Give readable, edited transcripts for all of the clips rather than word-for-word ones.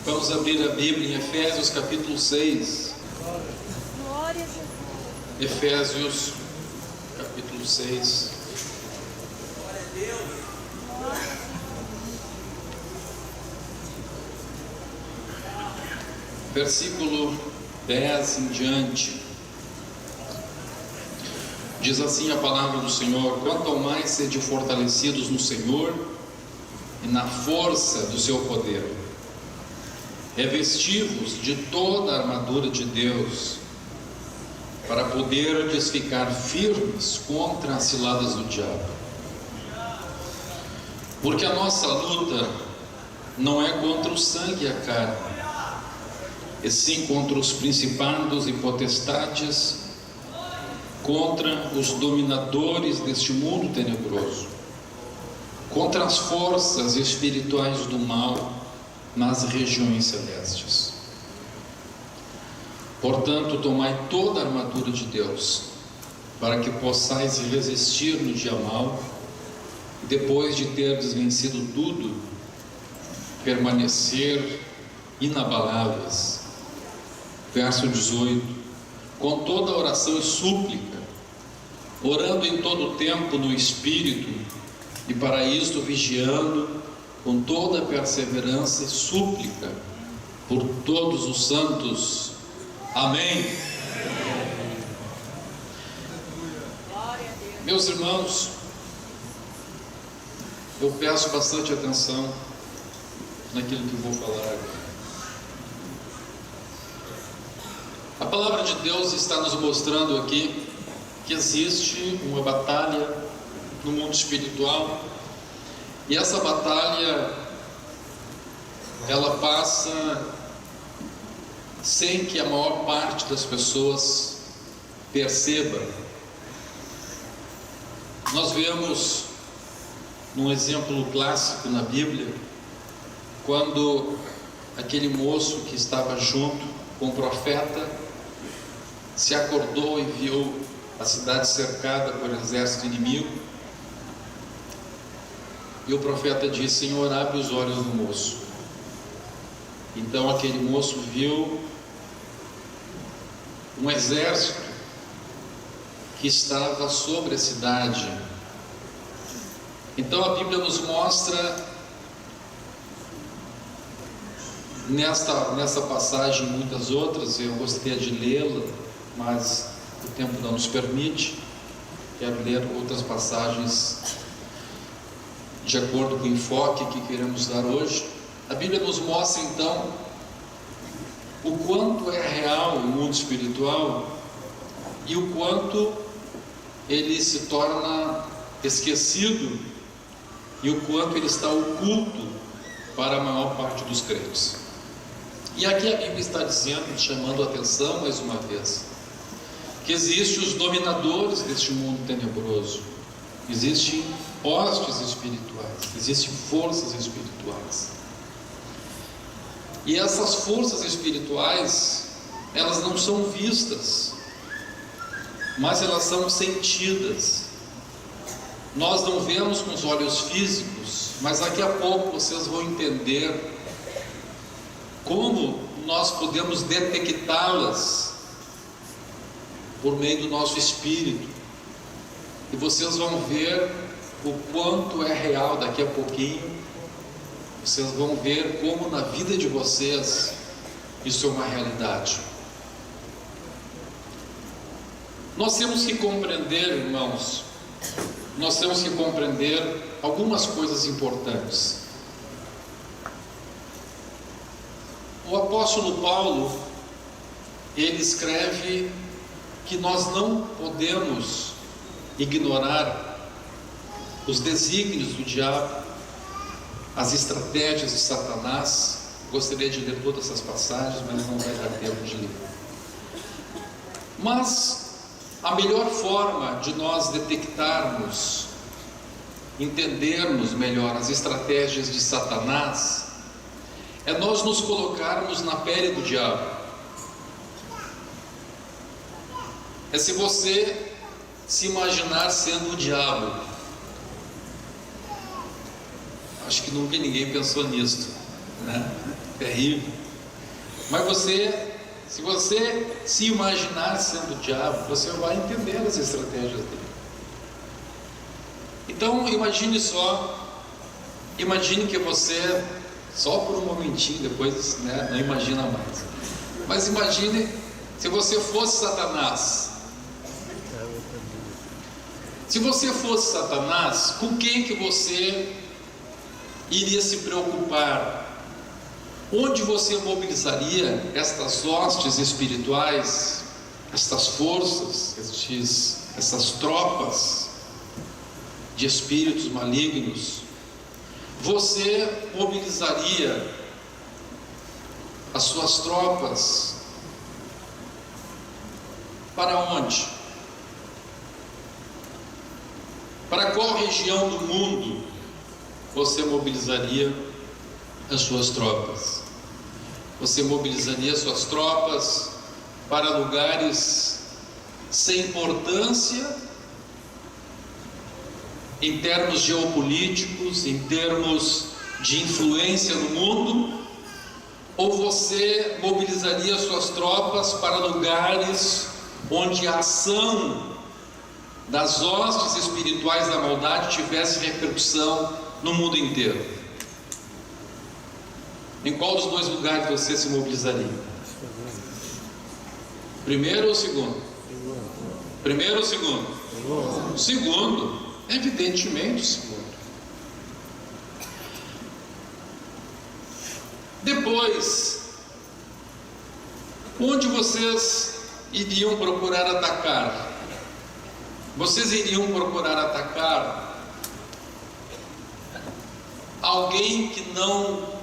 Vamos abrir a Bíblia em Efésios capítulo 6. Glória a Jesus. Efésios capítulo 6. Glória a Deus. Versículo 10 em diante. Diz assim a palavra do Senhor: quanto ao mais sede fortalecidos no Senhor e na força do seu poder, revesti-vos de toda a armadura de Deus, para poderdes ficar firmes contra as ciladas do diabo. Porque a nossa luta não é contra o sangue e a carne, e sim contra os principados e potestades, contra os dominadores deste mundo tenebroso, contra as forças espirituais do mal nas regiões celestes. Portanto, tomai toda a armadura de Deus, para que possais resistir no dia mau, e depois de terdes vencido tudo, permanecer inabaláveis. Verso 18: com toda oração e súplica, orando em todo o tempo no Espírito, e para isto vigiando com toda perseverança e súplica por todos os santos. Amém. Meus irmãos, eu peço bastante atenção naquilo que vou falar agora. A palavra de Deus está nos mostrando aqui que existe uma batalha no mundo espiritual, e essa batalha ela passa sem que a maior parte das pessoas perceba. Nós vemos num exemplo clássico na Bíblia, quando aquele moço que estava junto com o profeta se acordou e viu a cidade cercada por um exército inimigo, e o profeta disse: Senhor, abre os olhos do moço. Então aquele moço viu um exército que estava sobre a cidade. Então a Bíblia nos mostra nessa passagem e muitas outras. Eu gostaria de lê-la, mas o tempo não nos permite. Quero ler outras passagens de acordo com o enfoque que queremos dar hoje. A Bíblia nos mostra então o quanto é real o mundo espiritual e o quanto ele se torna esquecido e o quanto ele está oculto para a maior parte dos crentes. E aqui a Bíblia está dizendo, chamando a atenção mais uma vez, que existem os dominadores deste mundo tenebroso, existem hostes espirituais, existem forças espirituais. E essas forças espirituais, elas não são vistas, mas elas são sentidas. Nós não vemos com os olhos físicos, mas daqui a pouco vocês vão entender como nós podemos detectá-las por meio do nosso espírito. E vocês vão ver o quanto é real daqui a pouquinho. Vocês vão ver como na vida de vocês isso é uma realidade. Nós temos que compreender, irmãos, nós temos que compreender algumas coisas importantes. O apóstolo Paulo, ele escreve que nós não podemos ignorar os desígnios do diabo, as estratégias de Satanás. Gostaria de ler todas essas passagens, mas não vai dar tempo de ler. Mas a melhor forma de nós detectarmos, entendermos melhor as estratégias de Satanás, é nós nos colocarmos na pele do diabo. É se você se imaginar sendo o diabo. Acho que nunca ninguém pensou nisso. né? Terrível. Mas se você se imaginar sendo o diabo, você vai entender as estratégias dele. Então imagine que você, só por um momentinho, depois, né, não imagina mais. Mas imagine se você fosse Satanás. Se você fosse Satanás, com quem que você iria se preocupar? Onde você mobilizaria estas hostes espirituais, estas forças, essas tropas de espíritos malignos? Você mobilizaria as suas tropas para onde? Para qual região do mundo você mobilizaria as suas tropas? Você mobilizaria as suas tropas para lugares sem importância em termos geopolíticos, em termos de influência no mundo? Ou você mobilizaria as suas tropas para lugares onde a ação das hostes espirituais da maldade tivesse repercussão no mundo inteiro? Em qual dos dois lugares você se mobilizaria? Primeiro ou segundo? Primeiro ou segundo? Segundo, evidentemente o segundo. Depois, onde vocês iriam procurar atacar? Vocês iriam procurar atacar alguém que não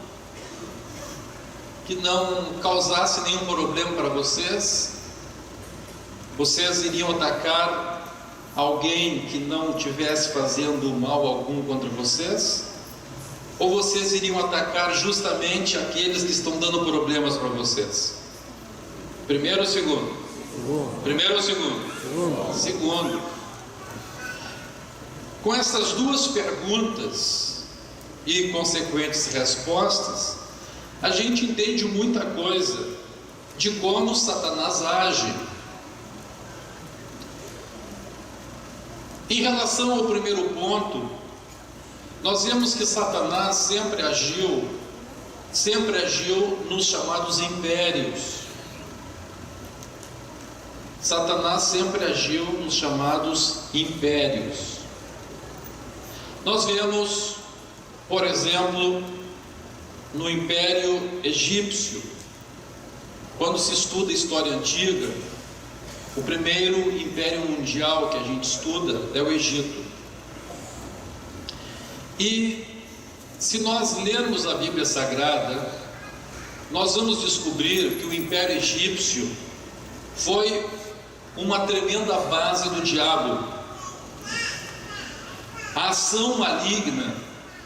causasse nenhum problema para vocês? Vocês iriam atacar alguém que não estivesse fazendo mal algum contra vocês? Ou vocês iriam atacar justamente aqueles que estão dando problemas para vocês? Primeiro ou segundo? Primeiro ou segundo? Segundo. Com essas duas perguntas e consequentes respostas, a gente entende muita coisa de como Satanás age. Em relação ao primeiro ponto, nós vemos que Satanás sempre agiu nos chamados impérios. Satanás sempre agiu nos chamados impérios. Nós vemos, por exemplo, no Império Egípcio, quando se estuda a história antiga, o primeiro império mundial que a gente estuda é o Egito. E se nós lermos a Bíblia Sagrada, nós vamos descobrir que o Império Egípcio foi uma tremenda base do diabo. A ação maligna,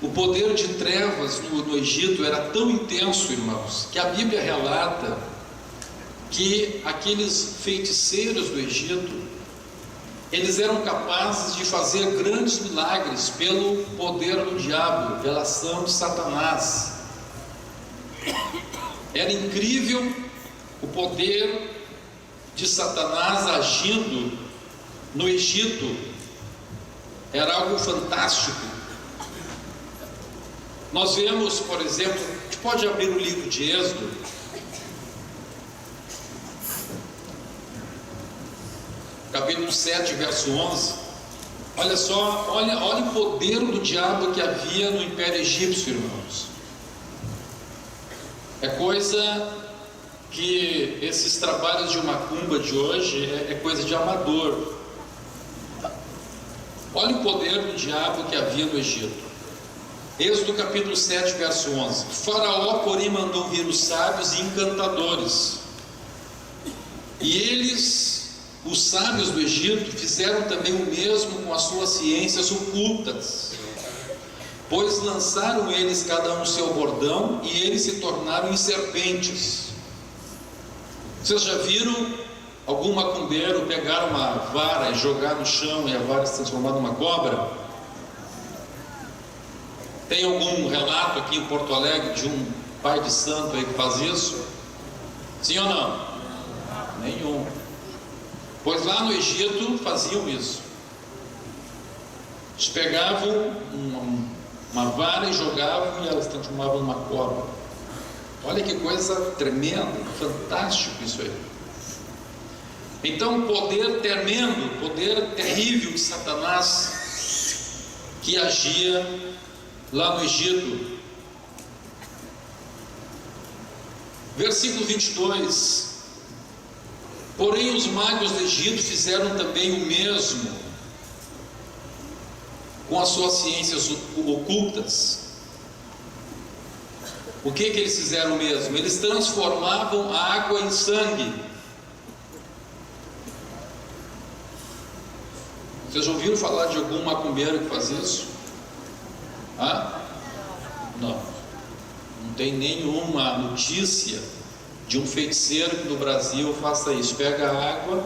o poder de trevas no Egito era tão intenso, irmãos, que a Bíblia relata que aqueles feiticeiros do Egito, eles eram capazes de fazer grandes milagres pelo poder do diabo, pela ação de Satanás. Era incrível o poder de Satanás agindo no Egito. Era algo fantástico. Nós vemos, por exemplo, a gente pode abrir o livro de Êxodo, capítulo 7, verso 11. Olha só, olha o poder do diabo que havia no Império Egípcio, irmãos. É coisa que esses trabalhos de macumba de hoje é coisa de amador. Olha o poder do diabo que havia no Egito. Êxodo capítulo 7, verso 11. Faraó, porém, mandou vir os sábios e encantadores, e eles, os sábios do Egito, fizeram também o mesmo com as suas ciências ocultas, pois lançaram eles cada um seu bordão, e eles se tornaram em serpentes. Vocês já viram algum macumbeiro pegar uma vara e jogar no chão e a vara se transformar numa cobra? Tem algum relato aqui em Porto Alegre de um pai de santo aí que faz isso? Sim ou não? Nenhum. Pois lá no Egito faziam isso. Eles pegavam uma vara e jogavam, e elas transformavam numa cobra. Olha que coisa tremenda, fantástico isso aí. Então, poder tremendo, poder terrível de Satanás, que agia lá no Egito. Versículo 22. Porém os magos do Egito fizeram também o mesmo com as suas ciências ocultas. O que eles fizeram mesmo? Eles transformavam a água em sangue. Vocês já ouviram falar de algum macumbeiro que faz isso? Não. Não tem nenhuma notícia de um feiticeiro que no Brasil faça isso. Pega a água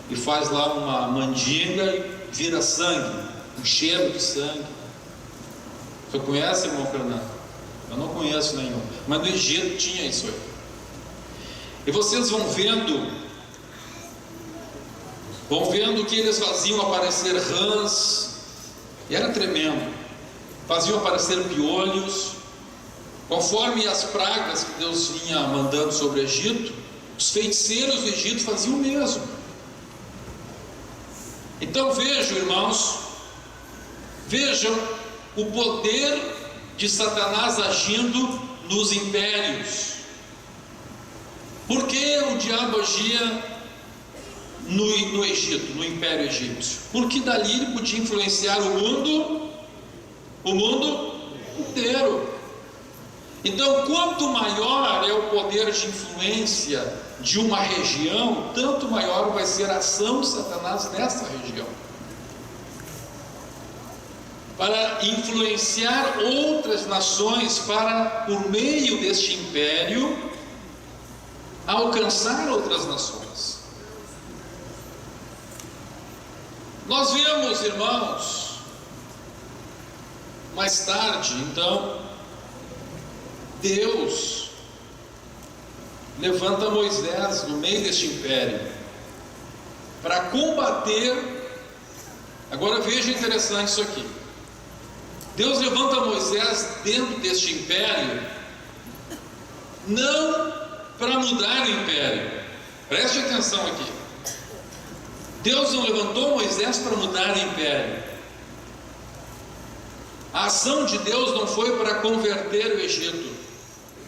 e faz lá uma mandinga e vira sangue, um cheiro de sangue. Você conhece, irmão Fernando? Eu não conheço nenhum, mas no Egito tinha isso aí. E vocês vão vendo que eles faziam aparecer rãs, e era tremendo. Faziam aparecer piolhos, conforme as pragas que Deus vinha mandando sobre o Egito. Os feiticeiros do Egito faziam o mesmo. Então vejam, irmãos, vejam o poder de Satanás agindo nos impérios. Por que o diabo agia no Egito, no Império Egípcio? Porque dali ele podia influenciar o mundo inteiro. Então, quanto maior é o poder de influência de uma região, tanto maior vai ser a ação de Satanás nessa região, para influenciar outras nações, para, por meio deste império, alcançar outras nações. Nós vemos, irmãos, mais tarde, então, Deus levanta Moisés no meio deste império para combater. Agora veja interessante isso aqui. Deus levanta Moisés dentro deste império, não para mudar o império. Preste atenção aqui. Deus não levantou Moisés para mudar o império. A ação de Deus não foi para converter o Egito.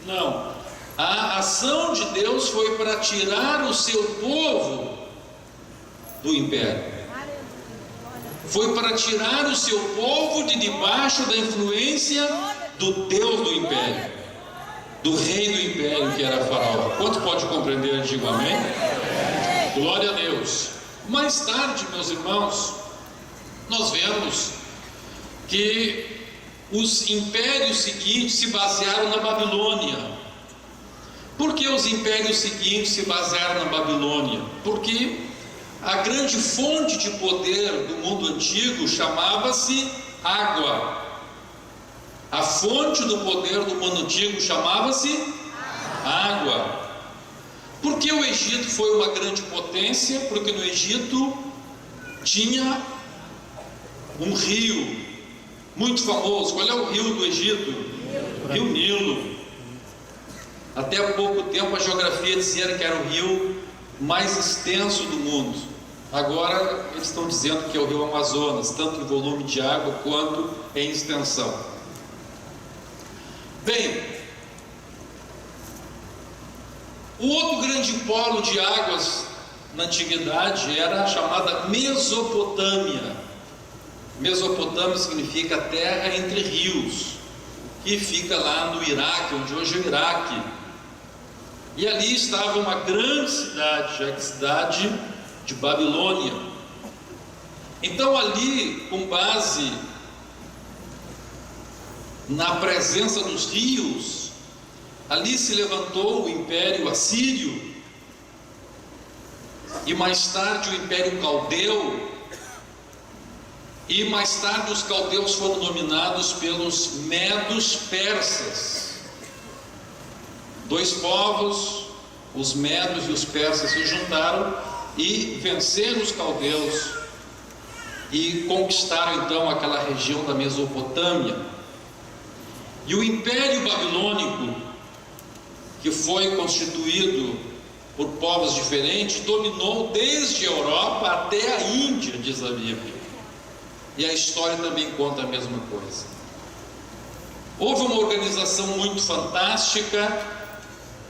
Não. A ação de Deus foi para tirar o seu povo do império. Foi para tirar o seu povo de debaixo da influência do Deus do império, do rei do império, que era Faraó. Quanto pode compreender? Digo amém? Glória a Deus. Mais tarde, meus irmãos, nós vemos que os impérios seguintes se basearam na Babilônia. Por que os impérios seguintes se basearam na Babilônia? Porque a grande fonte de poder do mundo antigo chamava-se água. A fonte do poder do mundo antigo chamava-se água. Por que o Egito foi uma grande potência? Porque no Egito tinha um rio muito famoso. Qual é o rio do Egito? Rio Nilo. Até há pouco tempo a geografia dizia que era o rio mais extenso do mundo. Agora eles estão dizendo que é o rio Amazonas, tanto em volume de água quanto em extensão. Bem, o outro grande polo de águas na antiguidade era a chamada Mesopotâmia. Mesopotâmia significa terra entre rios, que fica lá no Iraque, onde hoje é o Iraque. E ali estava uma grande cidade, a cidade de Babilônia. Então ali, com base na presença dos rios, ali se levantou o Império Assírio, e mais tarde o Império Caldeu, e mais tarde os caldeus foram dominados pelos medos persas. Dois povos, os medos e os persas, se juntaram e venceram os caldeus e conquistaram então aquela região da Mesopotâmia. E o Império Babilônico, que foi constituído por povos diferentes, dominou desde a Europa até a Índia, diz a Bíblia. E a história também conta a mesma coisa. Houve uma organização muito fantástica.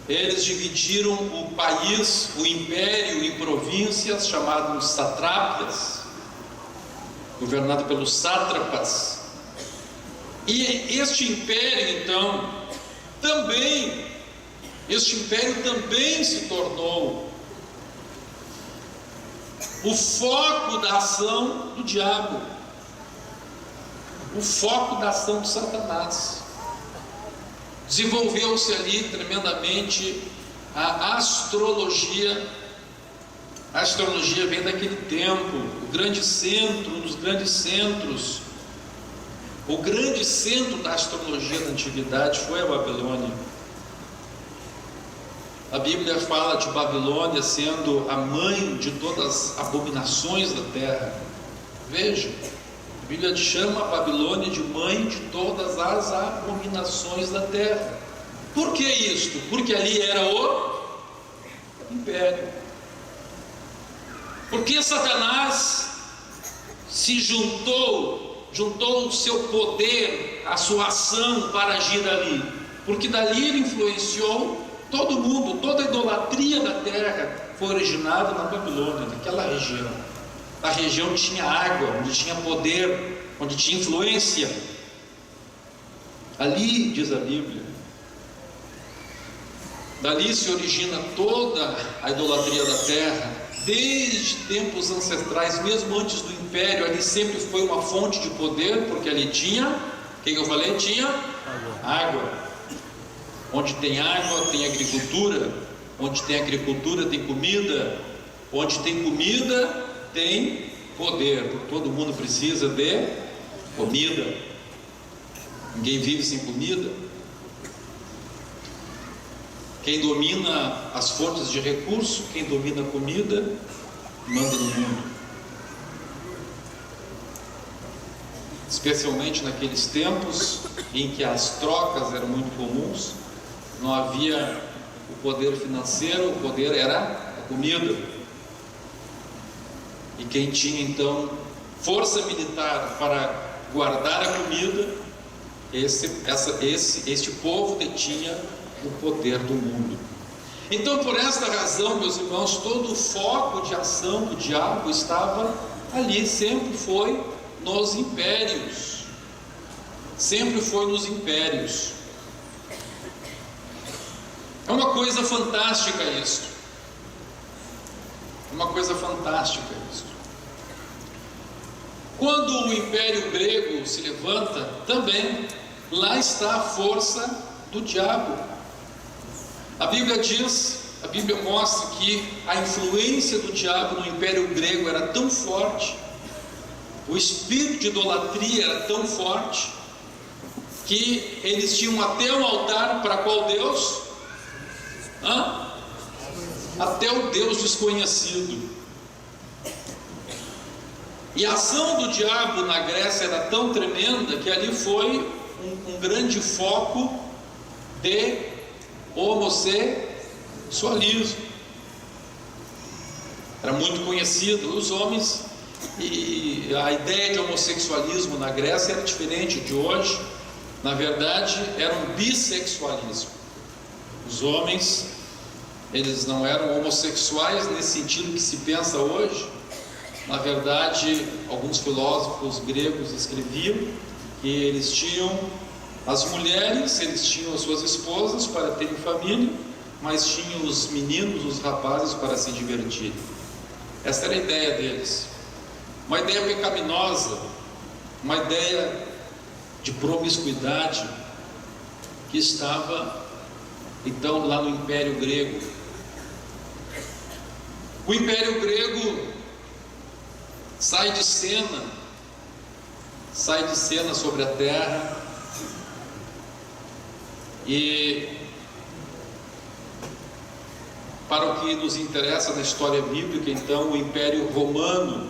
Eles dividiram o país, o império, em províncias chamadas satrápias, governado pelos sátrapas. E este império, então, também se tornou o foco da ação do diabo, o foco da ação de Satanás. Desenvolveu-se ali tremendamente a astrologia. A astrologia vem daquele tempo, o grande centro, um dos grandes centros. O grande centro da astrologia da antiguidade foi a Babilônia. A Bíblia fala de Babilônia sendo a mãe de todas as abominações da terra. Veja, a Bíblia chama a Babilônia de mãe de todas as abominações da terra. Por que isto? Porque ali era o império. Porque Satanás se juntou o seu poder, a sua ação para agir ali. Porque dali ele influenciou todo mundo, toda a idolatria da terra foi originada na Babilônia, naquela região. A região onde tinha água, onde tinha poder, onde tinha influência. Ali, diz a Bíblia, dali se origina toda a idolatria da terra, desde tempos ancestrais, mesmo antes do império. Ali sempre foi uma fonte de poder, porque ali tinha, o que eu falei? Tinha água. Onde tem água, tem agricultura. Onde tem agricultura, tem comida. Onde tem comida, tem poder, porque todo mundo precisa de comida. Ninguém vive sem comida. Quem domina as fontes de recurso, quem domina a comida, manda no mundo. Especialmente naqueles tempos em que as trocas eram muito comuns, não havia o poder financeiro, o poder era a comida. E quem tinha então força militar para guardar a comida, este povo detinha o poder do mundo. Então, por esta razão, meus irmãos, todo o foco de ação do diabo estava ali, sempre foi nos impérios. Sempre foi nos impérios. É uma coisa fantástica isto. É uma coisa fantástica isto. Quando o Império Grego se levanta, também lá está a força do diabo. A Bíblia diz, a Bíblia mostra que a influência do diabo no Império Grego era tão forte, o espírito de idolatria era tão forte, que eles tinham até um altar para qual Deus? Até o Deus desconhecido. E a ação do diabo na Grécia era tão tremenda que ali foi um grande foco de homossexualismo. Era muito conhecido. Os homens, e a ideia de homossexualismo na Grécia era diferente de hoje. Na verdade, era um bissexualismo. Os homens, eles não eram homossexuais nesse sentido que se pensa hoje. Na verdade, alguns filósofos gregos escreviam que eles tinham as mulheres, eles tinham as suas esposas para terem família, mas tinham os meninos, os rapazes para se divertirem. Essa era a ideia deles. Uma ideia pecaminosa, uma ideia de promiscuidade que estava então lá no Império Grego. O Império Grego sai de cena sobre a terra, e para o que nos interessa na história bíblica, então, o Império Romano.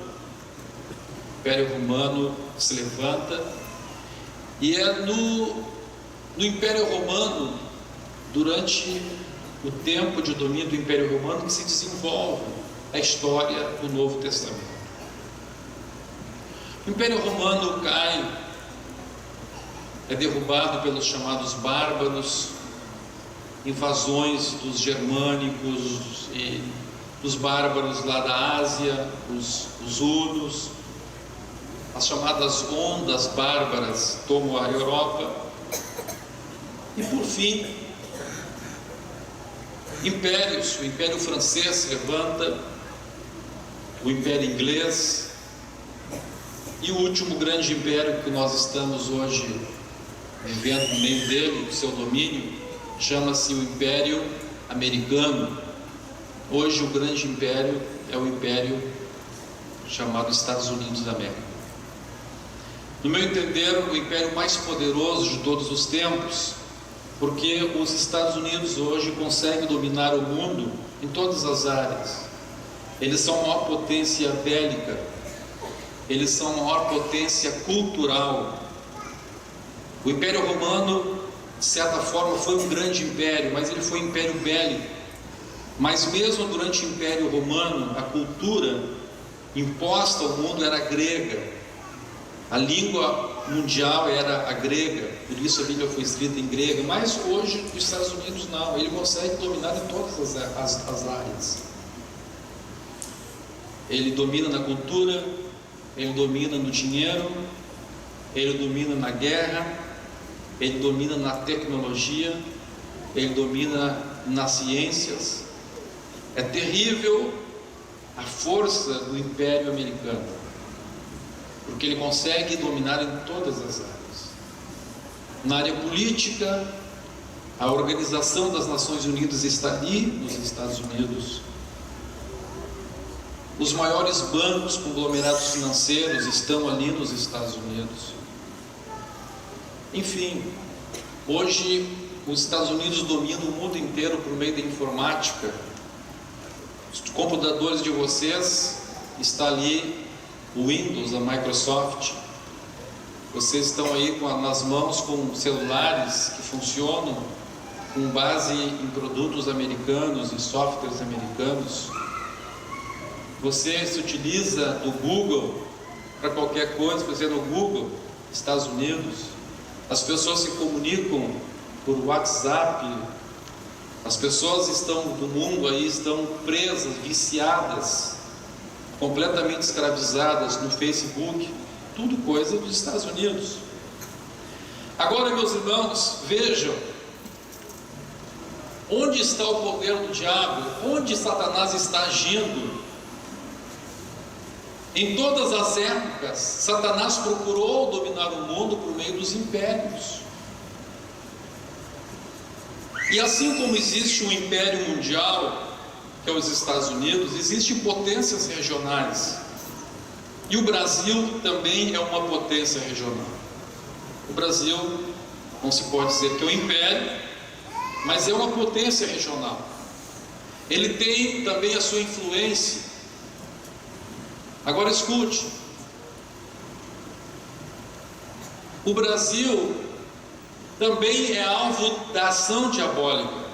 O Império Romano se levanta, e é no Império Romano, durante o tempo de domínio do Império Romano, que se desenvolve a história do Novo Testamento. O Império Romano cai, é derrubado pelos chamados bárbaros, invasões dos germânicos e dos bárbaros lá da Ásia, os hunos, as chamadas ondas bárbaras tomam a Europa, e por fim, impérios, o Império Francês se levanta, o Império Inglês, e o último grande império que nós estamos hoje vivendo no meio dele, o seu domínio, chama-se o Império Americano. Hoje o grande império é o império chamado Estados Unidos da América. No meu entender, o império mais poderoso de todos os tempos, porque os Estados Unidos hoje conseguem dominar o mundo em todas as áreas. Eles são a maior potência bélica, eles são a maior potência cultural. O Império Romano, de certa forma, foi um grande império, mas ele foi um império bélico. Mas mesmo durante o Império Romano, a cultura imposta ao mundo era grega. A língua mundial era a grega, por isso a Bíblia foi escrita em grego. Mas hoje os Estados Unidos não, ele consegue dominar em todas as áreas. Ele domina na cultura, ele domina no dinheiro, ele domina na guerra, ele domina na tecnologia, ele domina nas ciências. É terrível a força do Império Americano, porque ele consegue dominar em todas as áreas. Na área política, a Organização das Nações Unidas está ali nos Estados Unidos. Os maiores bancos, conglomerados financeiros estão ali nos Estados Unidos. Enfim, hoje os Estados Unidos dominam o mundo inteiro por meio da informática. Os computadores de vocês está ali o Windows, a Microsoft. Vocês estão aí nas mãos com celulares que funcionam com base em produtos americanos e softwares americanos. Você se utiliza do Google para qualquer coisa, você no Google, Estados Unidos. As pessoas se comunicam por WhatsApp. As pessoas do mundo aí estão presas, viciadas, completamente escravizadas no Facebook, tudo coisa dos Estados Unidos. Agora, meus irmãos, vejam, onde está o poder do diabo? Onde Satanás está agindo? Em todas as épocas, Satanás procurou dominar o mundo por meio dos impérios. E assim como existe um império mundial, que é os Estados Unidos, existem potências regionais. E o Brasil também é uma potência regional. O Brasil, não se pode dizer que é um império, mas é uma potência regional. Ele tem também a sua influência. Agora escute, o Brasil também é alvo da ação diabólica,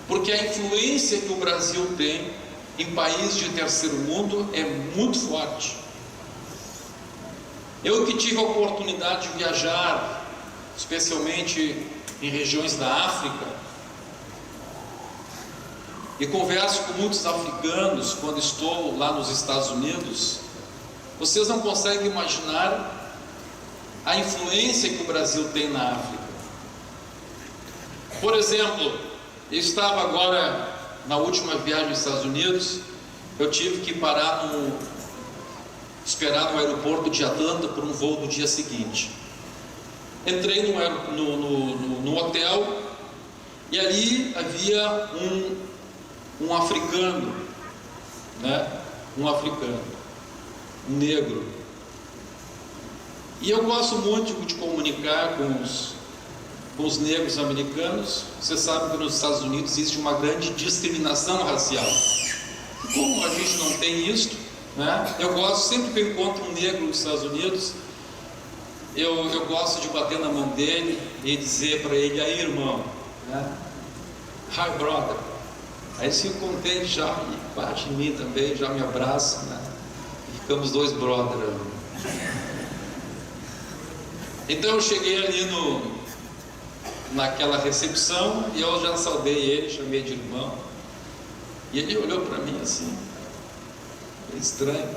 porque a influência que o Brasil tem em países de terceiro mundo é muito forte. Eu que tive a oportunidade de viajar, especialmente em regiões da África, e converso com muitos africanos quando estou lá nos Estados Unidos, vocês não conseguem imaginar a influência que o Brasil tem na África. Por exemplo, eu estava agora na última viagem aos Estados Unidos, eu tive que esperar no aeroporto de Atlanta por um voo do dia seguinte. Entrei no hotel e ali havia um africano, um negro. E eu gosto muito de comunicar com com os negros americanos. Você sabe que nos Estados Unidos existe uma grande discriminação racial. Como a gente não tem isso, né? Eu gosto, sempre que eu encontro um negro nos Estados Unidos, eu gosto de bater na mão dele e dizer para ele: aí, irmão, né? Hi, brother. Aí eles ficam contentes já e bate em mim também, já me abraça, né? E ficamos dois brothers. Então eu cheguei ali naquela recepção e eu já saudei ele, chamei de irmão. E ele olhou para mim assim, estranho.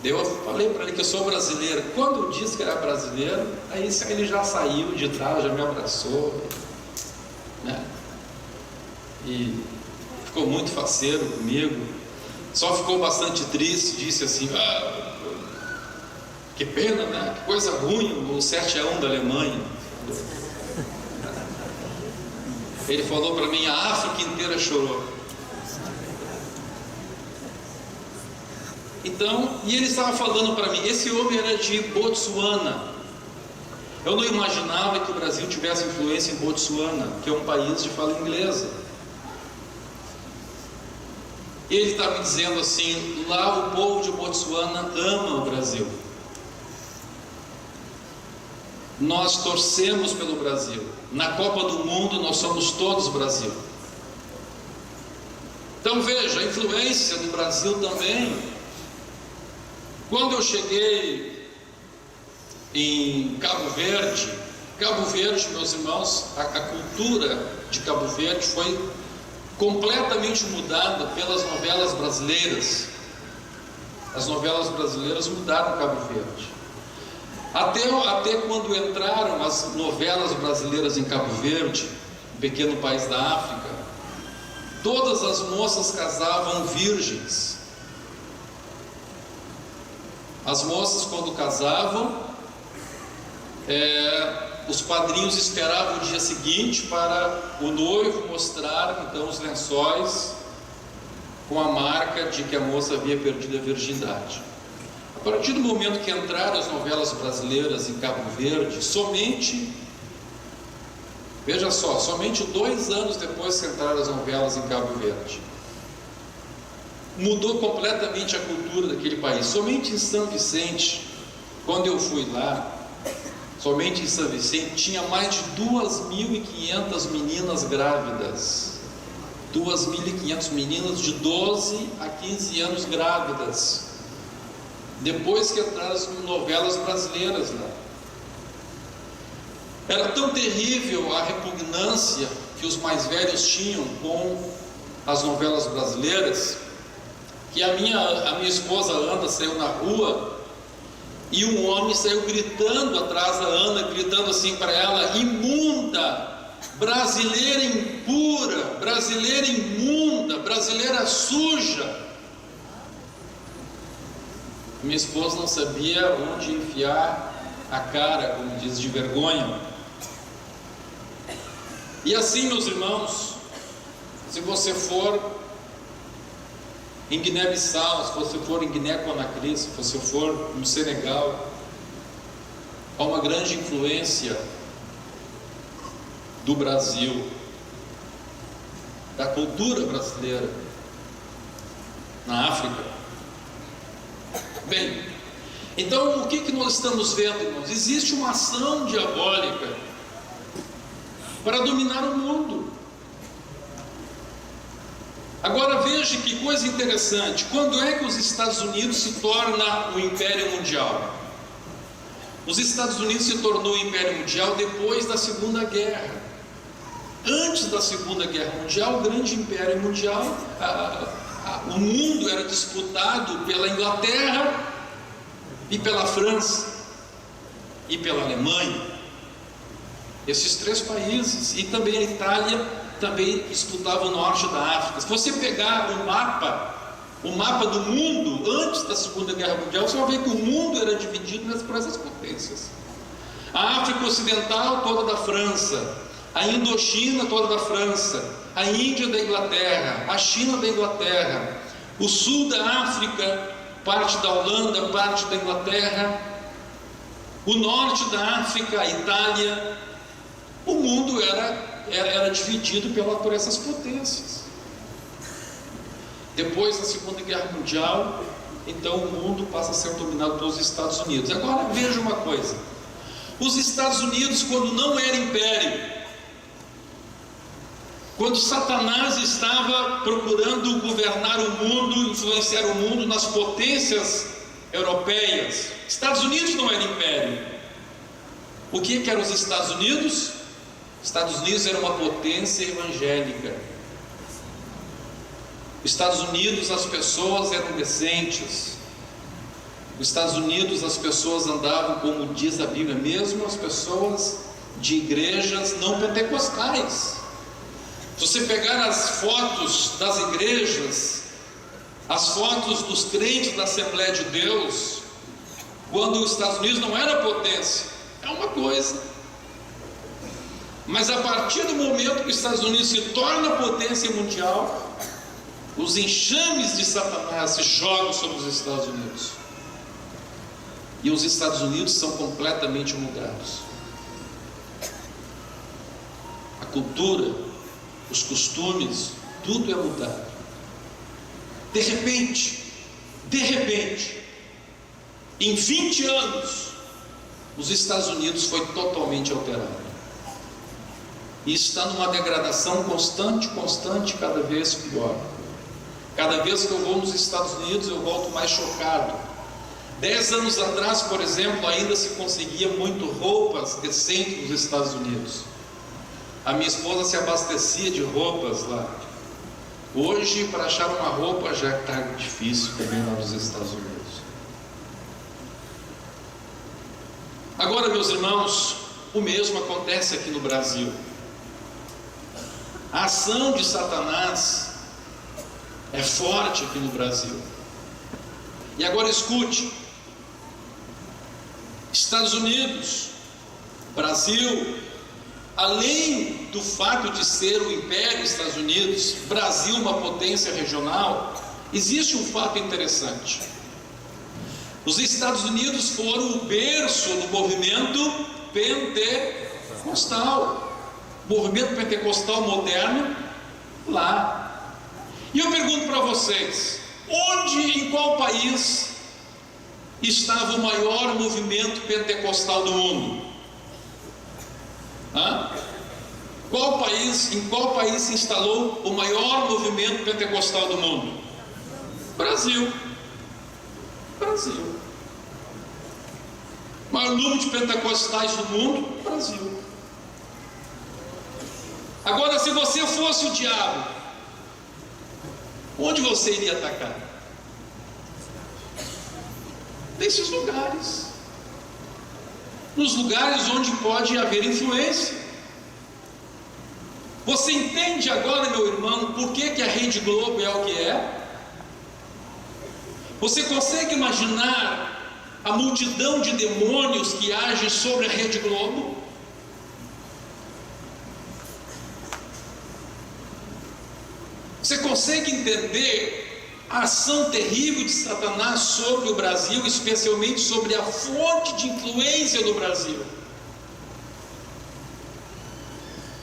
Eu falei para ele que eu sou brasileiro. Quando eu disse que era brasileiro, aí ele já saiu de trás, já me abraçou, né? E ficou muito faceiro comigo. Só ficou bastante triste, disse assim: que pena, né? Que coisa ruim o 7-1 da Alemanha. Ele falou para mim: a África inteira chorou. Então, e ele estava falando para mim, esse homem era de Botsuana. Eu não imaginava que o Brasil tivesse influência em Botsuana, que é um país de fala inglesa. Ele estava me dizendo assim: lá o povo de Botsuana ama o Brasil. Nós torcemos pelo Brasil. Na Copa do Mundo nós somos todos Brasil. Então veja, a influência do Brasil também. Quando eu cheguei em Cabo Verde, meus irmãos, a cultura de Cabo Verde foi completamente mudada pelas novelas brasileiras. As novelas brasileiras mudaram Cabo Verde. Até quando entraram as novelas brasileiras em Cabo Verde, um pequeno país da África, todas as moças casavam virgens. As moças, quando casavam, os padrinhos esperavam o dia seguinte para o noivo mostrar então os lençóis com a marca de que a moça havia perdido a virgindade. A partir do momento que entraram as novelas brasileiras em Cabo Verde, somente 2 anos depois que entraram as novelas em Cabo Verde, mudou completamente a cultura daquele país. Somente em São Vicente, quando eu fui lá, somente em São Vicente tinha mais de 2.500 meninas grávidas. 2.500 meninas de 12 a 15 anos grávidas, depois que entraram as novelas brasileiras lá. Era tão terrível a repugnância que os mais velhos tinham com as novelas brasileiras, que a minha esposa Ana saiu na rua e um homem saiu gritando atrás da Ana, gritando assim para ela: imunda, brasileira impura, brasileira imunda, brasileira suja. Minha esposa não sabia onde enfiar a cara, como diz, de vergonha. E assim, meus irmãos, se você for em Guiné-Bissau, se você for em Guiné-Conakry, se você for no Senegal, há uma grande influência do Brasil, da cultura brasileira na África. Bem, então o que nós estamos vendo, irmãos? Existe uma ação diabólica para dominar o mundo. Agora veja que coisa interessante. Quando é que os Estados Unidos se torna o Império Mundial? Os Estados Unidos se tornou o Império Mundial depois da Segunda Guerra. Antes da Segunda Guerra Mundial, o grande Império Mundial, o mundo era disputado pela Inglaterra e pela França e pela Alemanha. Esses 3 países, e também a Itália também disputava o norte da África. Se você pegar o mapa do mundo antes da Segunda Guerra Mundial, você vai ver que o mundo era dividido por essas potências. A África Ocidental toda da França, a Indochina toda da França, a Índia da Inglaterra, a China da Inglaterra, o sul da África, parte da Holanda, parte da Inglaterra, o norte da África, a Itália, o mundo era dividido por essas potências. Depois da Segunda Guerra Mundial, então o mundo passa a ser dominado pelos Estados Unidos. Agora veja uma coisa: os Estados Unidos, quando não era império, quando Satanás estava procurando governar o mundo, influenciar o mundo nas potências europeias, Estados Unidos não era império. O que eram os Estados Unidos? Estados Unidos era uma potência evangélica. Estados Unidos, as pessoas eram decentes. Nos Estados Unidos as pessoas andavam, como diz a Bíblia mesmo, as pessoas de igrejas não pentecostais. Se você pegar as fotos das igrejas, as fotos dos crentes da Assembleia de Deus, quando os Estados Unidos não era potência, é uma coisa. Mas a partir do momento que os Estados Unidos se torna potência mundial, os enxames de Satanás se jogam sobre os Estados Unidos. E os Estados Unidos são completamente mudados. A cultura, os costumes, tudo é mudado. De repente, em 20 anos, os Estados Unidos foi totalmente alterado. E está numa degradação constante, cada vez pior. Cada vez que eu vou nos Estados Unidos, eu volto mais chocado. 10 anos atrás, por exemplo, ainda se conseguia muito roupas decentes nos Estados Unidos. A minha esposa se abastecia de roupas lá. Hoje, para achar uma roupa já está difícil também lá nos Estados Unidos. Agora, meus irmãos, o mesmo acontece aqui no Brasil. A ação de Satanás é forte aqui no Brasil. E agora escute: Estados Unidos, Brasil, além do fato de ser o Império Estados Unidos, Brasil uma potência regional, existe um fato interessante. Os Estados Unidos foram o berço do movimento pentecostal. Movimento pentecostal moderno lá. E eu pergunto para vocês: em qual país estava o maior movimento pentecostal do mundo? Em qual país se instalou o maior movimento pentecostal do mundo? Brasil. O maior número de pentecostais do mundo? Brasil. Agora, se você fosse o diabo, onde você iria atacar? Nesses lugares. Nos lugares onde pode haver influência. Você entende agora, meu irmão, por que a Rede Globo é o que é? Você consegue imaginar a multidão de demônios que agem sobre a Rede Globo? Você consegue entender a ação terrível de Satanás sobre o Brasil, especialmente sobre a fonte de influência do Brasil?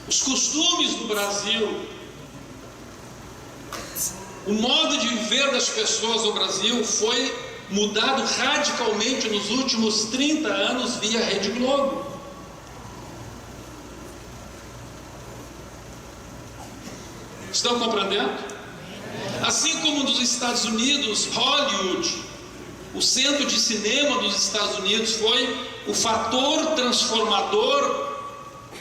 Os costumes do Brasil, o modo de viver das pessoas no Brasil foi mudado radicalmente nos últimos 30 anos via Rede Globo. Estão compreendendo? Assim como nos Estados Unidos, Hollywood, o centro de cinema dos Estados Unidos, foi o fator transformador,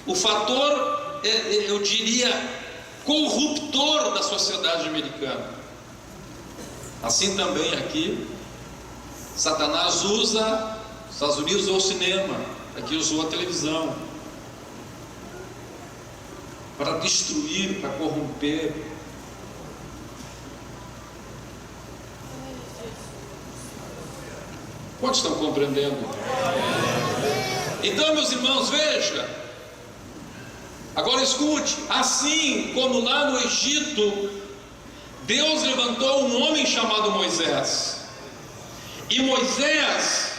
o fator, eu diria, corruptor da sociedade americana. Assim também aqui, Satanás usa, os Estados Unidos usou o cinema, aqui usou a televisão, para destruir, para corromper. Quantos estão compreendendo? Então, meus irmãos, veja. Agora escute. Assim como lá no Egito, Deus levantou um homem chamado Moisés. E Moisés,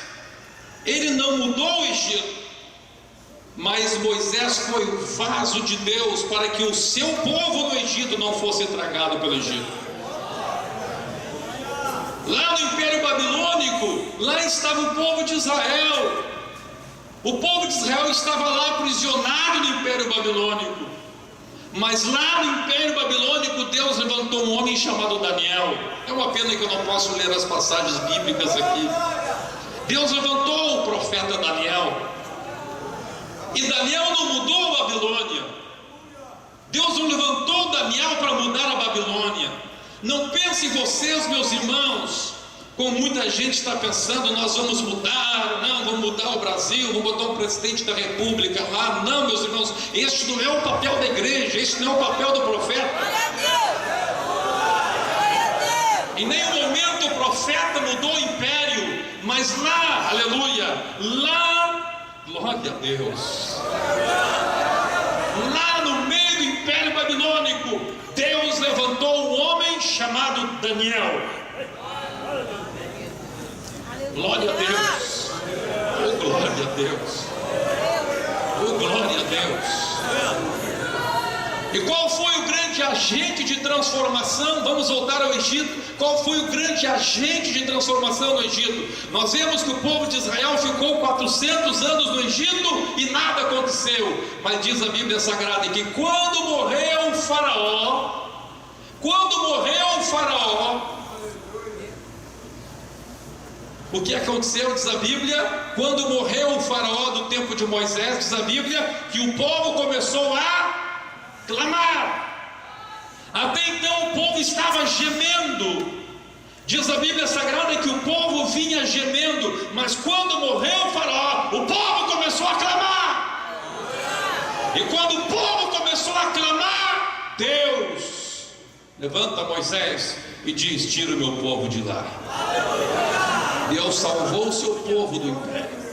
ele não mudou o Egito. Mas Moisés foi o vaso de Deus para que o seu povo no Egito não fosse tragado pelo Egito. Lá no Império Babilônico, lá estava o povo de Israel. O povo de Israel estava lá aprisionado no Império Babilônico. Mas lá no Império Babilônico, Deus levantou um homem chamado Daniel. É uma pena que eu não posso ler as passagens bíblicas aqui. Deus levantou o profeta Daniel. E Daniel não mudou a Babilônia. Deus não levantou Daniel para mudar a Babilônia. Não pensem vocês, meus irmãos, como muita gente está pensando, nós vamos mudar, não, vamos mudar o Brasil, vamos botar um presidente da república lá. Não, meus irmãos, este não é o papel da igreja, este não é o papel do profeta. Em nenhum momento o profeta mudou o império, mas lá, aleluia, lá, glória a Deus, lá no meio do Império Babilônico, Deus levantou um homem chamado Daniel. Glória a Deus, oh glória a Deus, oh glória a Deus. E qual foi o grande agente de transformação? Vamos voltar ao Egito. Qual foi o grande agente de transformação no Egito? Nós vemos que o povo de Israel ficou 400 anos no Egito e nada aconteceu. Mas diz a Bíblia Sagrada que quando morreu o faraó, o que aconteceu, diz a Bíblia, quando morreu o faraó do tempo de Moisés, diz a Bíblia, que o povo começou a clamar. Até então o povo estava gemendo. Diz a Bíblia Sagrada que o povo vinha gemendo, mas quando morreu o faraó, o povo começou a clamar. E quando o povo começou a clamar, Deus levanta Moisés e diz: tira o meu povo de lá. Deus salvou o seu povo do império.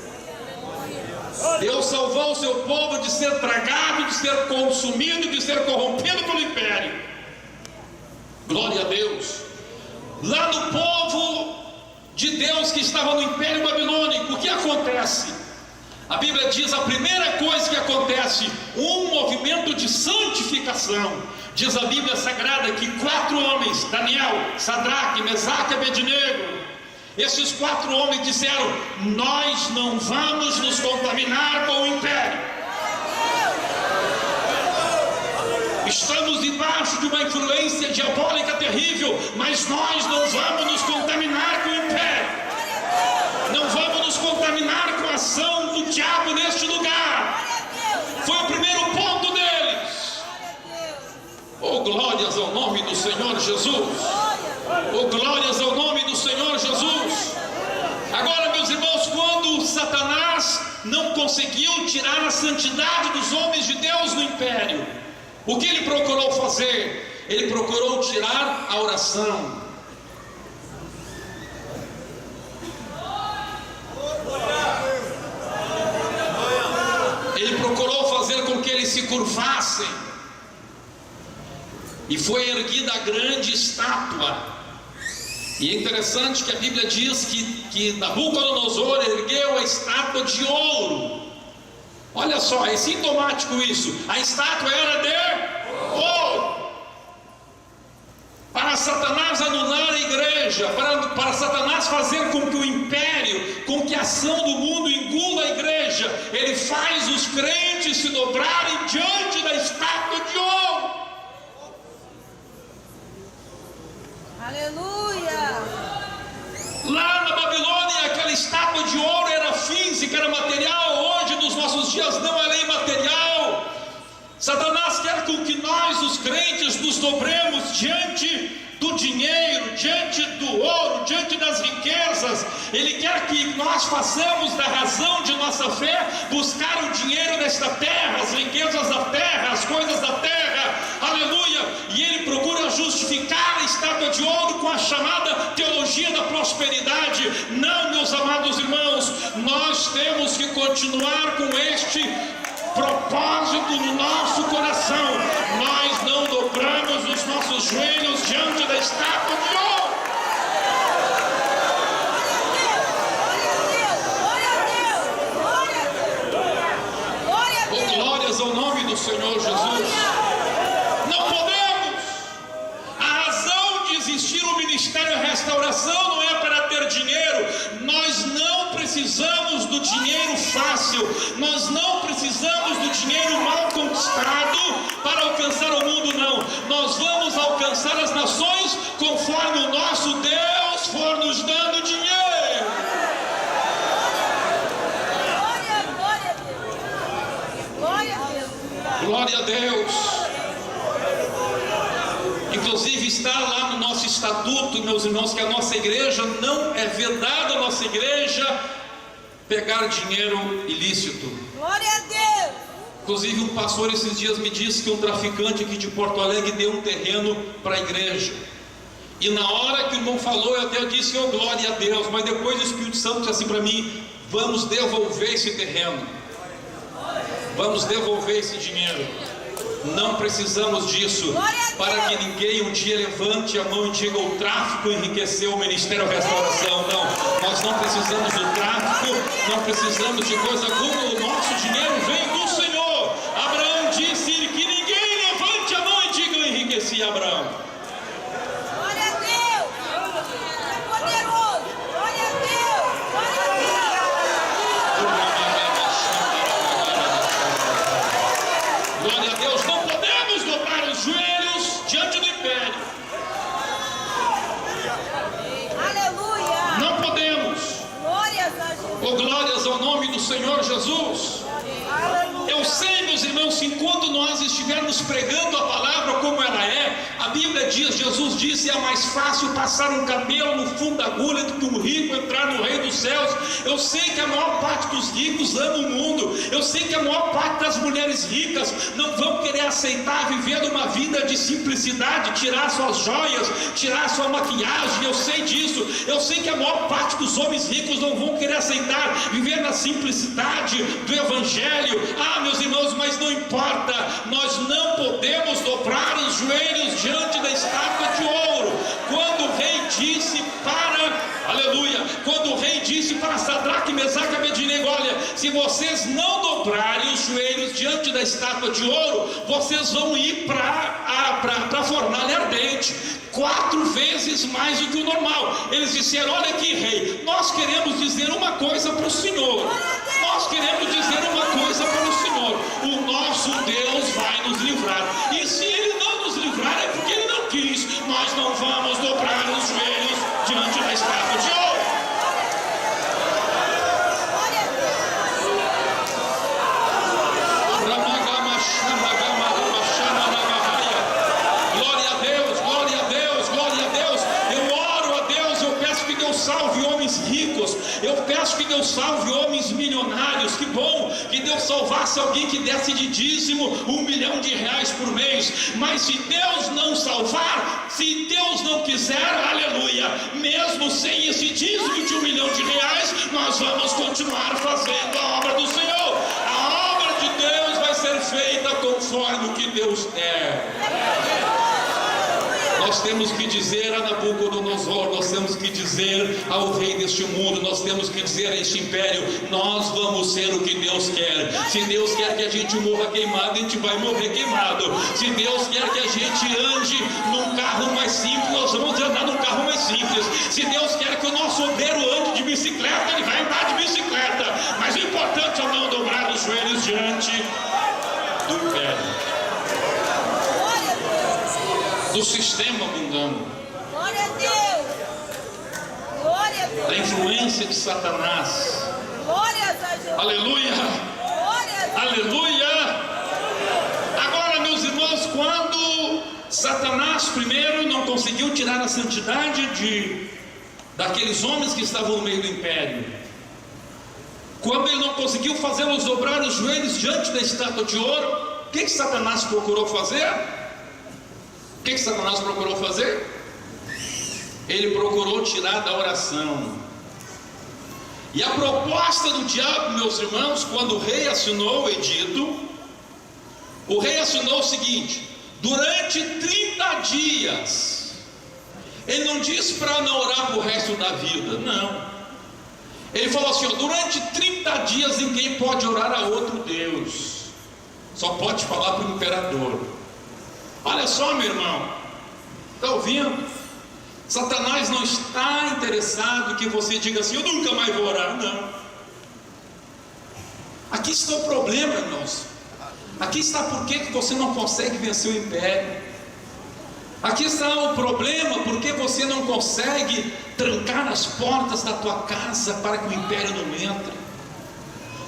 Deus salvou o seu povo de ser tragado, de ser consumido, de ser corrompido pelo império. Glória a Deus. Lá no povo de Deus que estava no Império Babilônico, o que acontece? A Bíblia diz, a primeira coisa que acontece, um movimento de santificação. Diz a Bíblia Sagrada que 4 homens, Daniel, Sadraque, Mesaque e Abednego, esses 4 homens disseram: nós não vamos nos contaminar com o império. Estamos debaixo de uma influência diabólica terrível, mas nós não vamos nos contaminar com o império. Não vamos nos contaminar com a ação do diabo neste lugar. Foi o primeiro ponto deles. Oh, glórias ao nome do Senhor Jesus. Oh, glórias ao nome do Senhor Jesus. Agora, meus irmãos, quando Satanás não conseguiu tirar a santidade dos homens de Deus no império, o que ele procurou fazer? Ele procurou tirar a oração. Ele procurou fazer com que eles se curvassem. E foi erguida a grande estátua. E é interessante que a Bíblia diz que Nabucodonosor ergueu a estátua de ouro. Olha só, é sintomático isso. A estátua era de ouro. Para Satanás anular a igreja, para Satanás fazer com que o império, com que a ação do mundo engula a igreja, ele faz os crentes se dobrarem diante da estátua de ouro. Aleluia! Lá na Babilônia, aquela estátua de ouro era física, era material. Hoje, nos nossos dias, não é imaterial. Satanás quer com que nós, os crentes, nos dobremos diante do dinheiro, diante do ouro, diante das riquezas. Ele quer que nós façamos da razão de nossa fé buscar o dinheiro desta terra, as riquezas da terra, as coisas da terra, aleluia. E ele procura justificar a estátua de ouro com a chamada teologia da prosperidade. Não, meus amados irmãos, nós temos que continuar com este propósito no nosso coração. Nós não dobramos os nossos joelhos diante da estátua de ouro. Glória a Deus! Glória a Deus! Glória Glórias ao nome do Senhor Jesus. Não podemos. A razão de existir o Ministério Restauração não é para ter dinheiro. Nós não precisamos do dinheiro fácil. Nós não precisamos do dinheiro mal conquistado para alcançar o mundo, não. Nós vamos alcançar as nações conforme o nosso Deus for nos dando dinheiro. Glória a Deus. Inclusive está lá no nosso estatuto, meus irmãos, que a nossa igreja não é vedada, a nossa igreja pegar dinheiro ilícito. Glória a Deus. Inclusive um pastor esses dias me disse que um traficante aqui de Porto Alegre deu um terreno para a igreja. E na hora que o irmão falou, eu até disse, oh glória a Deus, mas depois o Espírito Santo disse assim para mim, vamos devolver esse terreno. Vamos devolver esse dinheiro. Não precisamos disso para que ninguém um dia levante a mão e diga o tráfico enriqueceu o Ministério Restauração. Não, nós não precisamos do tráfico, não precisamos de coisa alguma. O nosso dinheiro vem do Senhor. Abraão disse que ninguém levante a mão e diga eu enriqueci Abraão. Glória a Deus. É poderoso. Glória a Deus. Glória a Deus. Glória a Deus, não podemos dobrar os joelhos diante do império. Aleluia. Não podemos. Glórias a Jesus. Oh, glórias ao nome do Senhor Jesus. Aleluia. Eu sei, meus irmãos, que enquanto nós estivermos pregando a palavra como ela é, a Bíblia diz, Jesus disse, é mais fácil passar um camelo no fundo da agulha do que um rico entrar no reino dos céus. Eu sei que a maior parte dos ricos ama o mundo. Eu sei que a maior parte das mulheres ricas não vão querer aceitar viver uma vida de simplicidade, tirar suas joias, tirar sua maquiagem. Eu sei disso. Eu sei que a maior parte dos homens ricos não vão querer aceitar viver na simplicidade do Evangelho. Ah, meus irmãos, mas não importa. Nós não podemos dobrar os joelhos diante da estátua de ouro. Quando o rei disse para, aleluia, quando o rei disse para Sadraque, Mesaque e Abednego, olha, se vocês não dobrarem os joelhos diante da estátua de ouro, vocês vão ir para a fornalha ardente, 4 vezes mais do que o normal. Eles disseram, olha aqui, rei, nós queremos dizer uma coisa para o Senhor. Nós queremos dizer uma coisa para o Senhor. O nosso Deus vai nos livrar. E se Ele não nos livrar é porque Ele não quis. Nós não vamos dobrar os joelhos diante da estátua de ouro. Glória a Deus, glória a Deus, glória a Deus. Eu oro a Deus, eu peço que Deus salve homens ricos. Eu peço que Deus salve homens milionários. Que bom que Deus salvasse alguém que desse de dízimo R$1 milhão por mês. Mas se Deus não salvar, se Deus não quiser, aleluia, mesmo sem esse dízimo de R$1 milhão, nós vamos continuar fazendo a obra do Senhor. A obra de Deus vai ser feita conforme o que Deus quer. Nós temos que dizer a Nabucodonosor, nós temos que dizer ao rei deste mundo, nós temos que dizer a este império, nós vamos ser o que Deus quer. Se Deus quer que a gente morra queimado, a gente vai morrer queimado. Se Deus quer que a gente ande num carro mais simples, nós vamos andar num carro mais simples. Se Deus quer que o nosso obreiro ande de bicicleta, ele vai andar de bicicleta. Mas o importante é não dobrar os joelhos diante do império, do sistema mundano, Glória a Deus. Glória a Deus. da influência de Satanás. Glórias a Jesus. Aleluia, Glórias a aleluia. Agora, meus irmãos, quando Satanás primeiro não conseguiu tirar a santidade daqueles homens que estavam no meio do império, quando ele não conseguiu fazê-los dobrar os joelhos diante da estátua de ouro, o que Satanás procurou fazer? O que Satanás procurou fazer? Ele procurou tirar da oração. E a proposta do diabo, meus irmãos, quando o rei assinou o edito, o rei assinou o seguinte: durante 30 dias, ele não disse para não orar para o resto da vida, não. Ele falou assim, ó, durante 30 dias ninguém pode orar a outro Deus. só pode falar para o imperador. Olha só, meu irmão, está ouvindo? Satanás não está interessado que você diga assim: eu nunca mais vou orar. Não. Aqui está o problema, irmãos. Aqui está por que você não consegue vencer o império. Aqui está o problema, porque você não consegue trancar as portas da tua casa para que o império não entre.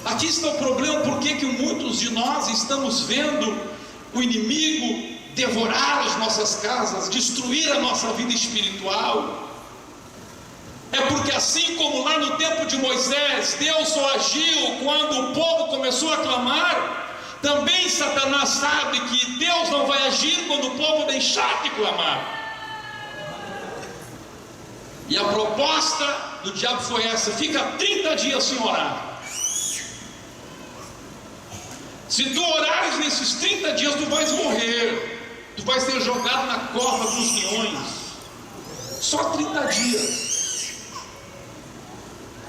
Aqui está o problema, porque que muitos de nós estamos vendo o inimigo devorar as nossas casas, destruir a nossa vida espiritual. É porque assim como lá no tempo de Moisés, Deus só agiu quando o povo começou a clamar, também Satanás sabe que Deus não vai agir quando o povo deixar de clamar. E a proposta do diabo foi essa: fica 30 dias sem orar. Se tu orares nesses 30 dias, tu vais morrer, tu vais ser jogado na cova dos leões. Só 30 dias.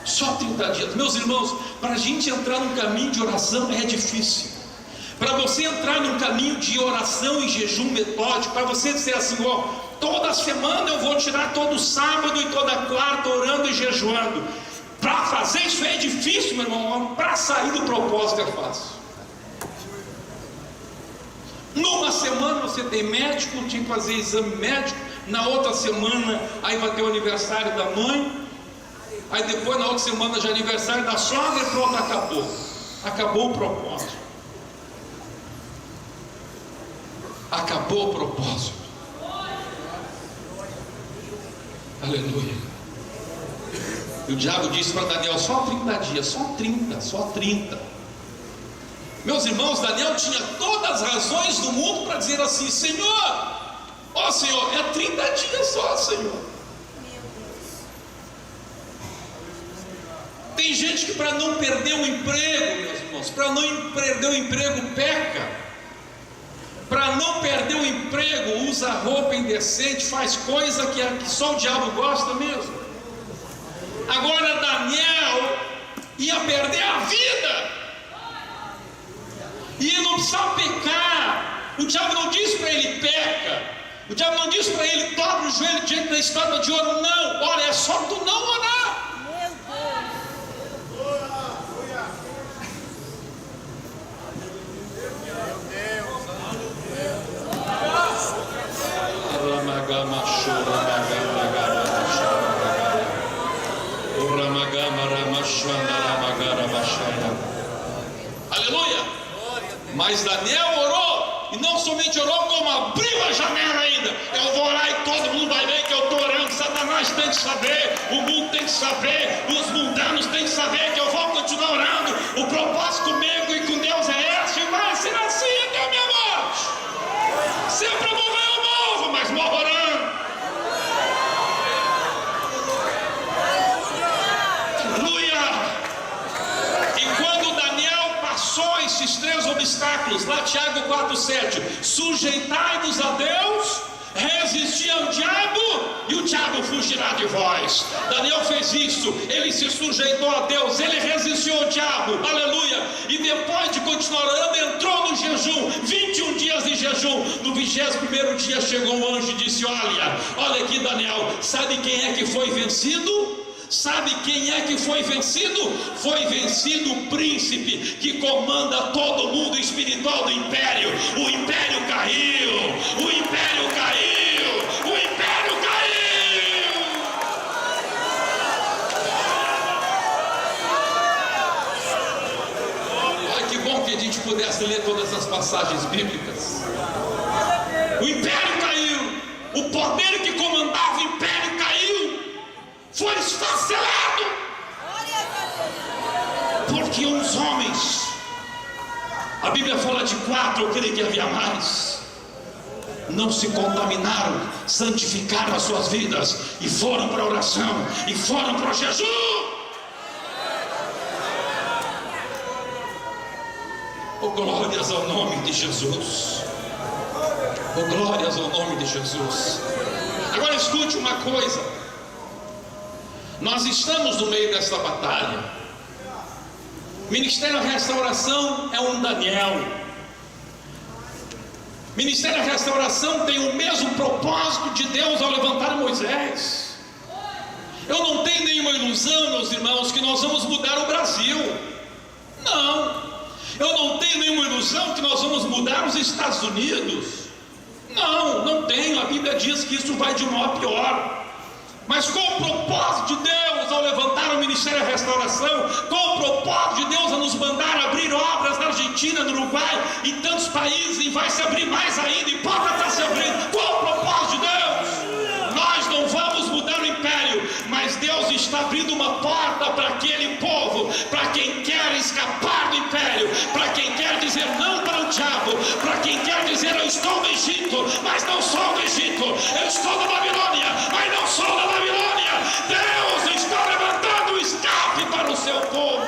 Só 30 dias. Meus irmãos, para a gente entrar num caminho de oração é difícil. Para você entrar num caminho de oração e jejum metódico, para você dizer assim: ó, toda semana eu vou tirar todo sábado e toda quarta orando e jejuando. Para fazer isso é difícil, meu irmão. Para sair do propósito é fácil. Numa semana você tem médico, tinha que fazer exame médico. Na outra semana aí vai ter o aniversário da mãe. Aí depois na outra semana já é aniversário da sogra e pronto, acabou. Acabou o propósito. Acabou o propósito. Aleluia. E o diabo disse para Daniel: só 30 dias, só 30, só 30. Meus irmãos, Daniel tinha todas as razões do mundo para dizer assim: Senhor, ó Senhor, é 30 dias só, Senhor. Tem gente que para não perder o emprego, meus irmãos, para não perder o emprego peca. Para não perder o emprego, usa roupa indecente, faz coisa que só o diabo gosta mesmo. Agora Daniel ia perder a vida, e ele não precisava pecar. O diabo não disse para ele: peca. O diabo não disse para ele: dobra o joelho diante da estátua de ouro. Não, olha, é só tu não orar. Aleluia. Mas Daniel orou, e não somente orou, como abriu a janela ainda. Eu vou orar e todo mundo vai ver que eu estou orando. Satanás tem que saber, o mundo tem que saber, os mundanos têm que saber que eu vou continuar orando. O propósito comigo e com Deus é esse, e vai ser assim até a minha morte. Sempre eu morrer, eu morro, mas morro orando. Esses três obstáculos, lá Tiago 4,7: sujeitai-vos a Deus, resisti ao diabo, e o diabo fugirá de vós. Daniel fez isso, ele se sujeitou a Deus, ele resistiu ao diabo, aleluia. E depois de continuar orando, entrou no jejum, 21 dias de jejum. No 21º dia chegou um anjo e disse: olha aqui, Daniel, sabe quem é que foi vencido? Sabe quem é que foi vencido? Foi vencido o príncipe que comanda todo o mundo espiritual do império. O império caiu, o império caiu, o império caiu. Ai, que bom que a gente pudesse ler todas as passagens bíblicas. O império caiu, o poder que comandava o império caiu, foi esfacelado, porque uns homens, a Bíblia fala de 4, eu creio que havia mais, não se contaminaram, santificaram as suas vidas e foram para a oração, e foram para o jejum. Oh, glórias ao nome de Jesus. Oh, glórias ao nome de Jesus. Agora escute uma coisa. Nós estamos no meio dessa batalha. Ministério Restauração é um Daniel. Ministério da Restauração tem o mesmo propósito de Deus ao levantar Moisés. Eu não tenho nenhuma ilusão, meus irmãos, que nós vamos mudar o Brasil. Não. Eu não tenho nenhuma ilusão que nós vamos mudar os Estados Unidos. Não, não tenho. A Bíblia diz que isso vai de mal a pior. Mas com o propósito de Deus ao levantar o Ministério da Restauração, com o propósito de Deus a nos mandar abrir obras na Argentina, no Uruguai, em tantos países, e vai se abrir mais ainda, e pode estar se abrindo, com o propósito de Deus, nós não vamos mudar o império, mas Deus está abrindo uma porta para aquele povo, para quem quer escapar do império, para quem quer dizer não para o diabo, para quem quer dizer eu estou no Egito, mas não sou do Egito, eu estou na Babilônia, mas não sou da Babilônia. Deus está levantando o escape para o seu povo.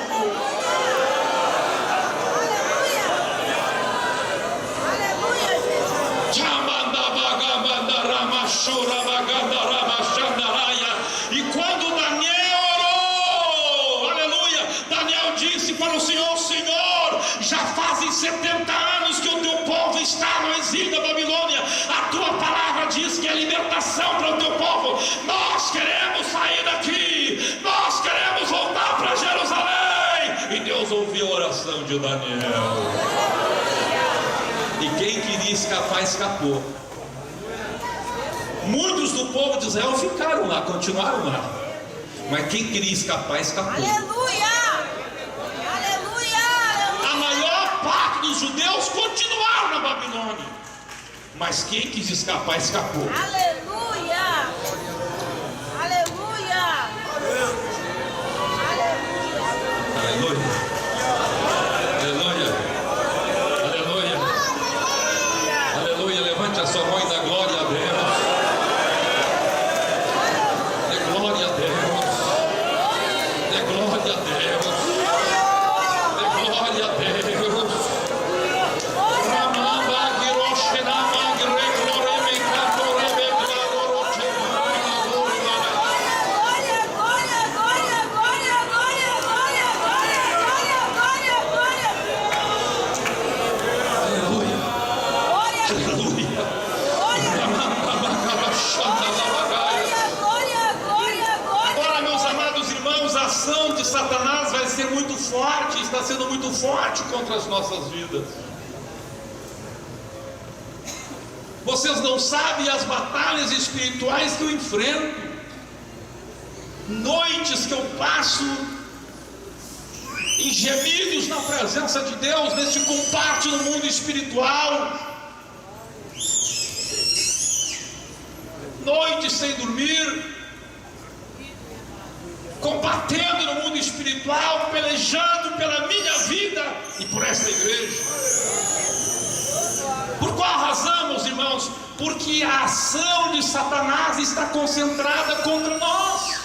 E quando Daniel orou, aleluia, Daniel disse para o Senhor: Senhor, já fazem 70 anos que o teu povo está no exílio da Babilônia, a tua palavra diz que é libertação para o teu povo, nós queremos sair daqui, nós queremos voltar para Jerusalém. E Deus ouviu a oração de Daniel, e quem queria escapar, escapou. Muitos do povo de Israel ficaram lá, continuaram lá, mas quem queria escapar, escapou. Aleluia! Aleluia! A maior parte dos judeus continuaram na Babilônia, mas quem quis escapar, escapou. Aleluia! Aleluia! Aleluia! Aleluia! Aleluia! Aleluia! Levante a sua mão e dá glória a Deus. Dê glória a Deus. Dê glória a Deus. Dê glória a Deus. Agora, meus amados irmãos, a ação de Satanás vai ser muito forte, está sendo muito forte contra as nossas vidas. Vocês não sabem as batalhas espirituais que eu enfrento, noites que eu passo em gemidos na presença de Deus, neste combate no mundo espiritual, noites sem dormir, combatendo no mundo espiritual, pelejando pela minha vida e por esta igreja. Por qual razão, meus irmãos? Porque a ação de Satanás está concentrada contra nós.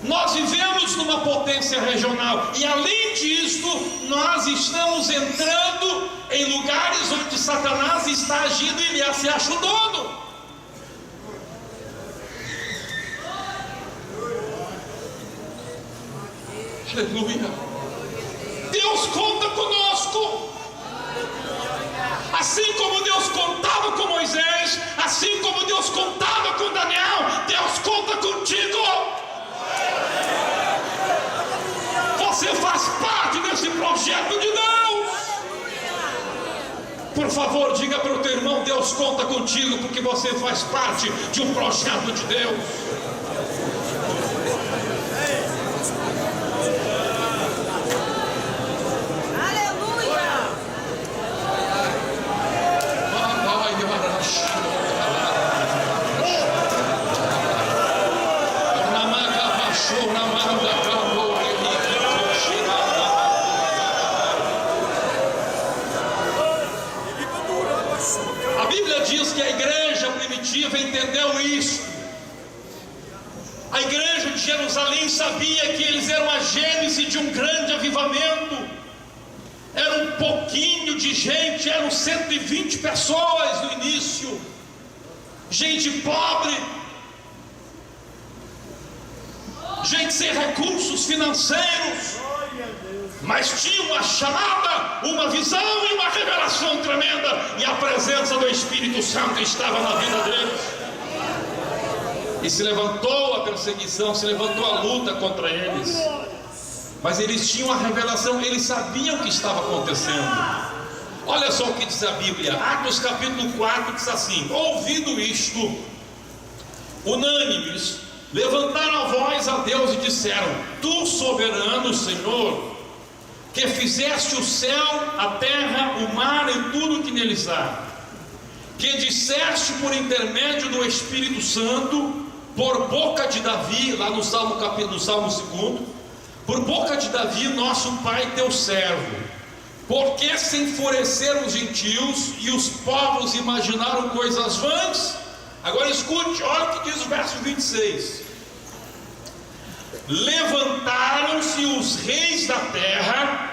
Nós vivemos numa potência regional, e além disso, nós estamos entrando em lugares onde Satanás está agindo e ele se acha o dono. Aleluia! Deus conta conosco. Assim como Deus contava com Moisés, assim como Deus contava com Daniel, Deus conta contigo. Você faz parte desse projeto de Deus. Por favor, diga para o teu irmão: Deus conta contigo, porque você faz parte de um projeto de Deus. A Bíblia diz que a igreja primitiva entendeu isso. A igreja de Jerusalém sabia que eles eram a gênese de um grande avivamento. Era um pouquinho de gente, eram 120 pessoas no início, gente pobre, gente sem recursos financeiros, mas tinha uma chamada, uma visão e uma revelação tremenda, e a presença do Espírito Santo estava na vida deles. E se levantou a perseguição, se levantou a luta contra eles, mas eles tinham a revelação, eles sabiam o que estava acontecendo. Olha só o que diz a Bíblia, Atos capítulo 4 diz assim: ouvindo isto, unânimes, levantaram a voz a Deus e disseram: tu, soberano Senhor, que fizeste o céu, a terra, o mar e tudo que neles há, que disseste por intermédio do Espírito Santo, por boca de Davi, lá no Salmo 2, por boca de Davi, nosso pai, teu servo, porque se enfureceram os gentios e os povos imaginaram coisas vãs. Agora escute, olha o que diz o verso 26: levantaram-se os reis da terra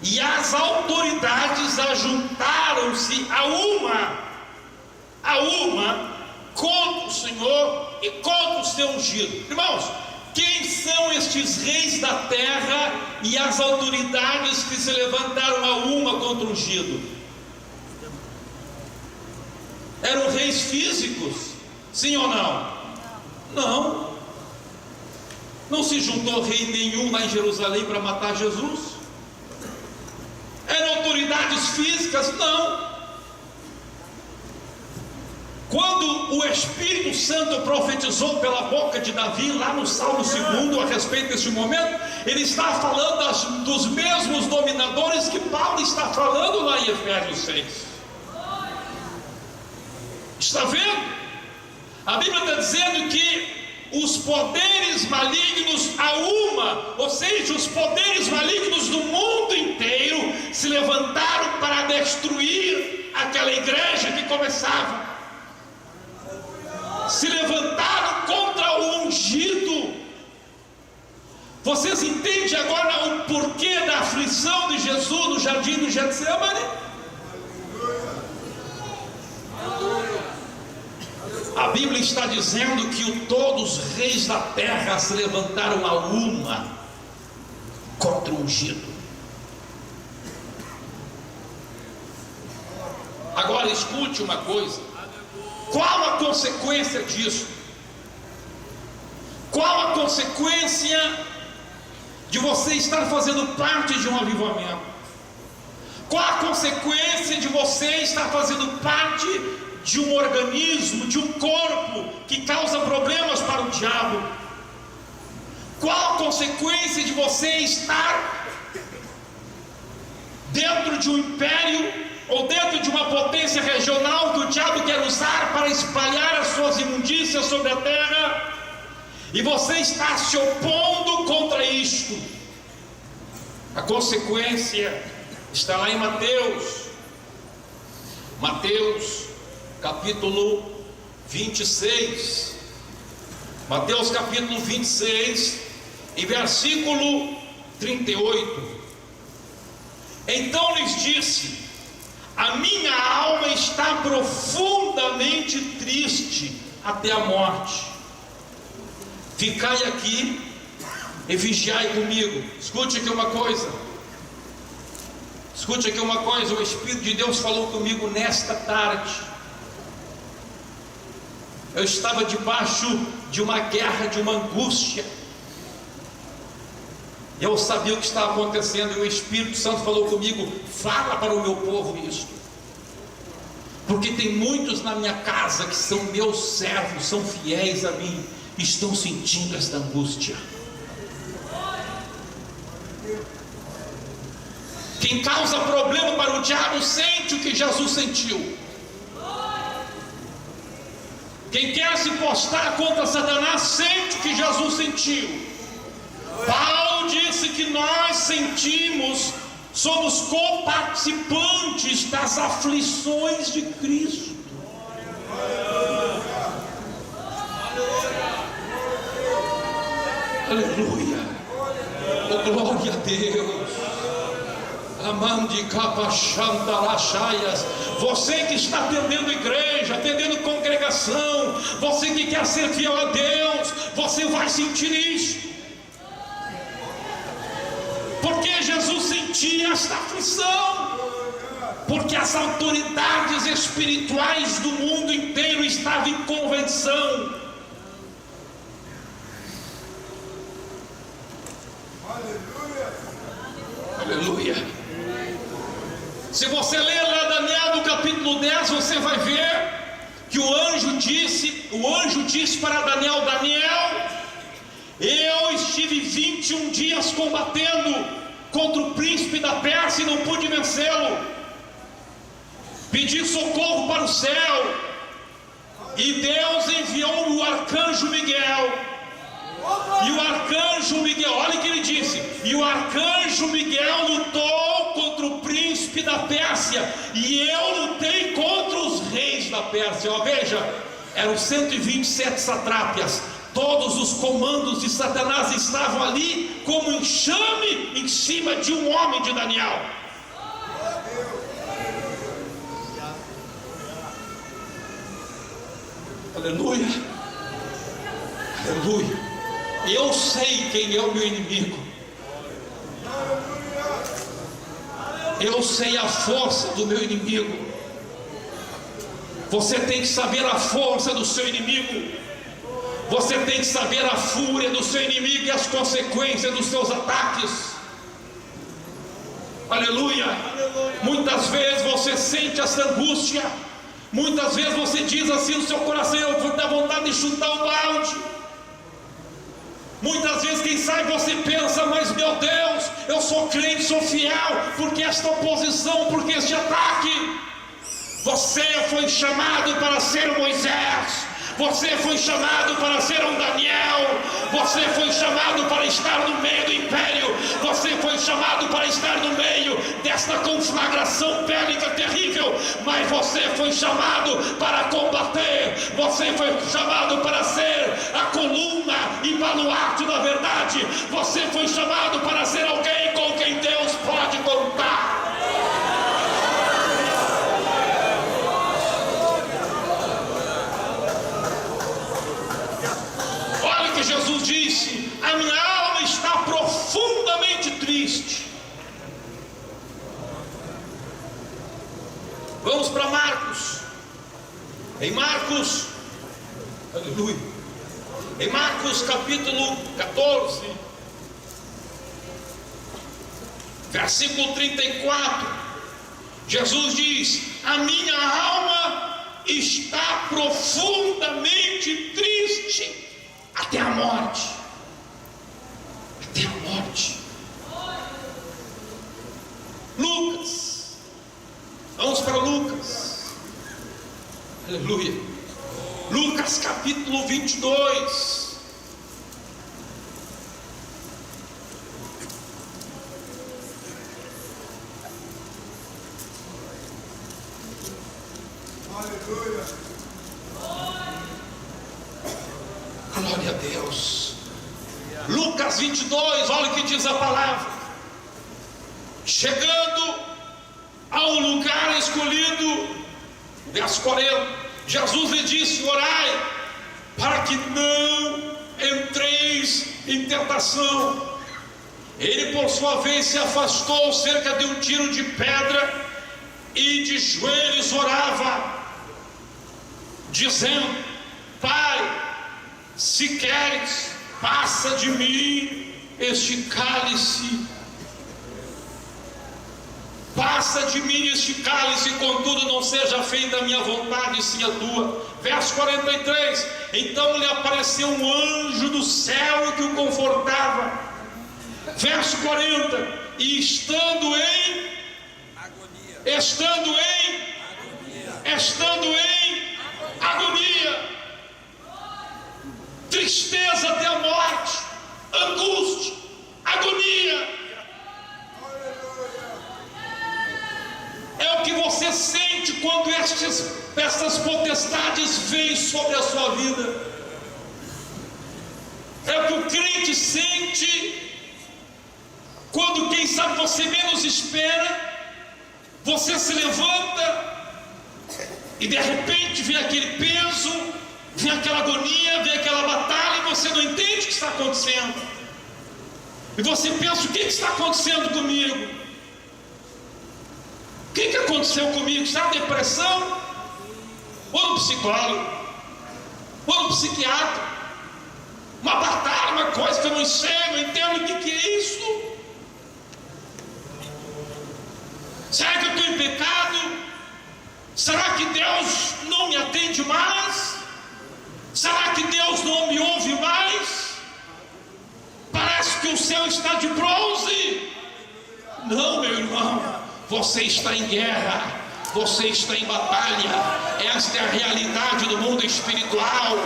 e as autoridades ajuntaram-se a uma contra o Senhor e contra o seu ungido. Irmãos, quem são estes reis da terra e as autoridades que se levantaram a uma contra o ungido? Eram reis físicos? Sim ou não? Não. Não se juntou rei nenhum lá em Jerusalém para matar Jesus? Eram autoridades físicas? Não. Quando o Espírito Santo profetizou pela boca de Davi, lá no Salmo 2, a respeito desse momento, ele está falando dos mesmos dominadores que Paulo está falando lá em Efésios 6. Está vendo? A Bíblia está dizendo que os poderes malignos ou seja, os poderes malignos do mundo inteiro se levantaram para destruir aquela igreja que começava. Se levantaram contra o ungido. Vocês entendem agora o porquê da aflição de Jesus no jardim do Getsemane? A Bíblia está dizendo que todos os reis da terra se levantaram a uma contra o ungido. Agora escute uma coisa: qual a consequência disso? Qual a consequência de você estar fazendo parte de um avivamento? Qual a consequência de você estar fazendo parte de um organismo, de um corpo que causa problemas para o diabo? Qual a consequência de você estar dentro de um império ou dentro de uma potência regional que o diabo quer usar para espalhar as suas imundícias sobre a terra, e você está se opondo contra isto? A consequência está lá em Mateus capítulo 26, Mateus capítulo 26 e versículo 38. Então lhes disse: a minha alma está profundamente triste até a morte. Ficai aqui e vigiai comigo. Escute aqui uma coisa. O Espírito de Deus falou comigo nesta tarde. Eu estava debaixo de uma guerra, de uma angústia. Eu sabia o que estava acontecendo, e o Espírito Santo falou comigo: fala para o meu povo isso, porque tem muitos na minha casa que são meus servos, são fiéis a mim, estão sentindo esta angústia. Quem causa problema para o diabo sente o que Jesus sentiu. Quem quer se postar contra Satanás sente o que Jesus sentiu. Paulo disse que nós sentimos, somos coparticipantes das aflições de Cristo. Aleluia, oh, glória a Deus. Amande capachantarachaias. Você que está atendendo igreja, atendendo congregação, você que quer ser fiel a Deus, você vai sentir isso. Porque sentir esta aflição, porque as autoridades espirituais do mundo inteiro estavam em convenção. Aleluia. Se você ler lá Daniel no capítulo 10, você vai ver que o anjo disse para Daniel: Daniel, eu estive 21 dias combatendo contra o príncipe da Pérsia e não pude vencê-lo. Pedi socorro para o céu, e Deus enviou o arcanjo Miguel. E o arcanjo Miguel, olha o que ele disse: e o arcanjo Miguel lutou contra o príncipe da Pérsia, e eu lutei contra os reis da Pérsia. Ó, veja, eram 127 satrápias. Todos os comandos de Satanás estavam ali como enxame em cima de um homem de Daniel. Aleluia. Aleluia. Eu sei quem é o meu inimigo. Eu sei a força do meu inimigo. Você tem que saber a força do seu inimigo. Você tem que saber a fúria do seu inimigo e as consequências dos seus ataques. Aleluia. Muitas vezes você sente essa angústia. Muitas vezes você diz assim no seu coração: eu vou dar vontade de chutar um balde. Muitas vezes, quem sabe, você pensa: mas meu Deus, eu sou crente, sou fiel, porque esta oposição, porque este ataque? Você foi chamado para ser Moisés. Você foi chamado para ser um Daniel. Você foi chamado para estar no meio do império. Você foi chamado para estar no meio desta conflagração bélica terrível. Mas você foi chamado para combater. Você foi chamado para ser a coluna e baluarte da verdade. Você foi chamado para ser alguém com quem Deus pode contar. Jesus disse: a minha alma está profundamente triste. Vamos para Marcos. Em Marcos, aleluia, em Marcos capítulo 14, versículo 34, Jesus diz: a minha alma está profundamente triste até a morte. Até a morte. Lucas. Vamos para Lucas. Aleluia. Lucas capítulo 22. Aleluia. Glória a Deus. Lucas 22, olha o que diz a palavra. Chegando a um lugar escolhido, verso 40, Jesus lhe disse: orai, para que não entreis em tentação. Ele, por sua vez, se afastou cerca de um tiro de pedra e de joelhos orava, dizendo: Pai, se queres, passa de mim este cálice. Passa de mim este cálice, contudo não seja feita a minha vontade, sim a tua. Verso 43. Então lhe apareceu um anjo do céu que o confortava. Verso 40. E estando em agonia, tristeza até a morte, angústia, agonia. É o que você sente quando estas potestades vêm sobre a sua vida. É o que o crente sente quando, quem sabe, você menos espera. Você se levanta e de repente vem aquele peso, vem aquela agonia, vem aquela batalha, e você não entende o que está acontecendo. E você pensa: o que está acontecendo comigo? aconteceu comigo? Está na depressão? Ou no psicólogo? Ou no psiquiatra? Uma batalha, uma coisa que eu não sei, não entendo o que é isso. Será que eu estou em pecado? Será que Deus não me atende mais? Será que Deus não me ouve mais? Parece que o céu está de bronze. Não, meu irmão, você está em guerra, você está em batalha. Esta é a realidade do mundo espiritual.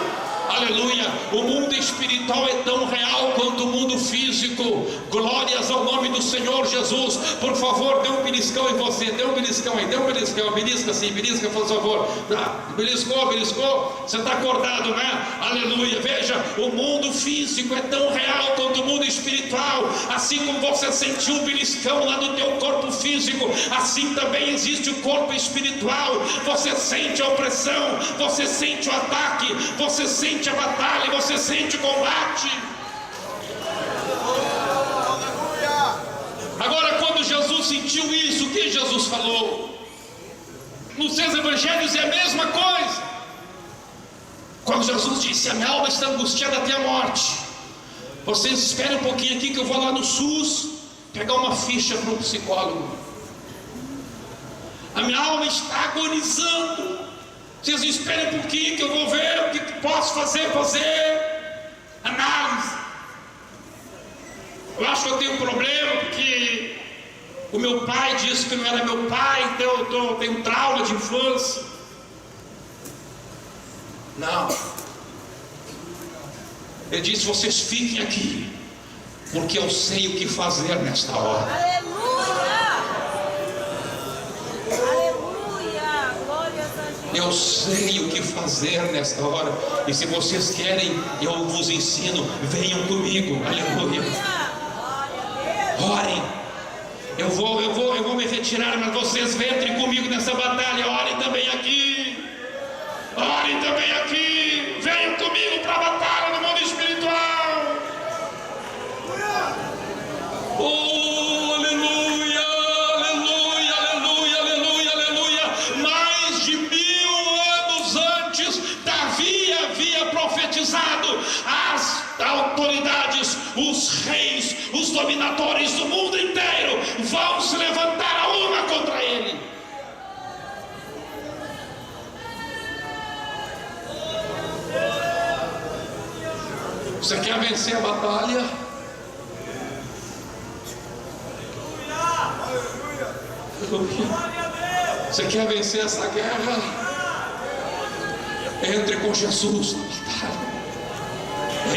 Aleluia, o mundo espiritual é tão real quanto o mundo físico. Glórias ao nome do Senhor Jesus. Por favor, dê um beliscão em você. Dê um beliscão aí, dê um beliscão. Belisca sim, belisca, por favor. Beliscou, beliscou. Você está acordado, né? Aleluia, veja, o mundo físico é tão real quanto o mundo espiritual. Assim como você sentiu o beliscão lá no teu corpo físico, assim também existe o corpo espiritual. Você sente a opressão, você sente o ataque, você sente a batalha, você sente o combate. Agora, quando Jesus sentiu isso, o que Jesus falou? Nos seus evangelhos é a mesma coisa. Quando Jesus disse: a minha alma está angustiada até a morte, vocês esperem um pouquinho aqui que eu vou lá no SUS pegar uma ficha para um psicólogo. A minha alma está agonizando. Vocês esperem um pouquinho que eu vou ver o que posso fazer análise. Eu acho que eu tenho um problema porque o meu pai disse que não era meu pai, então eu tenho um trauma de infância. Não. Ele disse: vocês fiquem aqui, porque eu sei o que fazer nesta hora. Aleluia! Aleluia! Glórias a Jesus. Eu sei o que fazer nesta hora. E se vocês querem, eu vos ensino. Venham comigo. Aleluia. Orem. Eu vou me retirar, mas vocês entrem comigo nessa batalha. Orem também aqui. Orem também aqui. Venham comigo para a batalha no mundo espiritual. Oh, aleluia, aleluia, aleluia, aleluia, aleluia. Mais de 1000 anos antes, Davi havia profetizado: as autoridades, os reis, os dominadores do mundo inteiro vão se levantar a uma contra ele. Você quer vencer a batalha? Você quer vencer essa guerra? Entre com Jesus na batalha.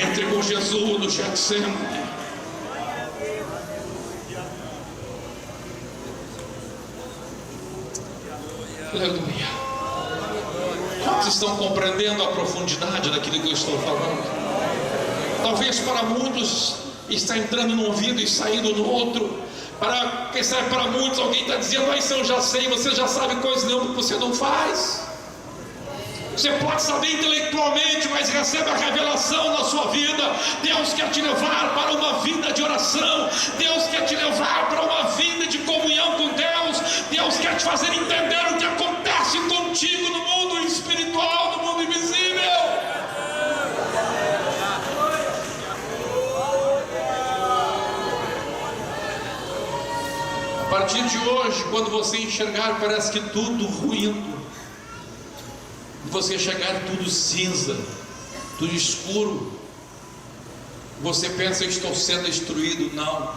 Entre com Jesus no Getsemane. Aleluia. Quantos estão compreendendo a profundidade daquilo que eu estou falando? Talvez para muitos está entrando num ouvido e saindo no outro. Quem sabe para muitos alguém está dizendo: mas eu já sei, você já sabe coisa nenhuma que você não faz. Você pode saber intelectualmente, mas recebe a revelação na sua vida. Deus quer te levar para uma vida de oração. Deus quer te levar para uma vida de comunhão com Deus. Deus quer te fazer entender o que acontece contigo no mundo espiritual, no mundo invisível. A partir de hoje, quando você enxergar, parece que tudo ruindo, você chegar tudo cinza, tudo escuro, você pensa: eu estou sendo destruído. Não,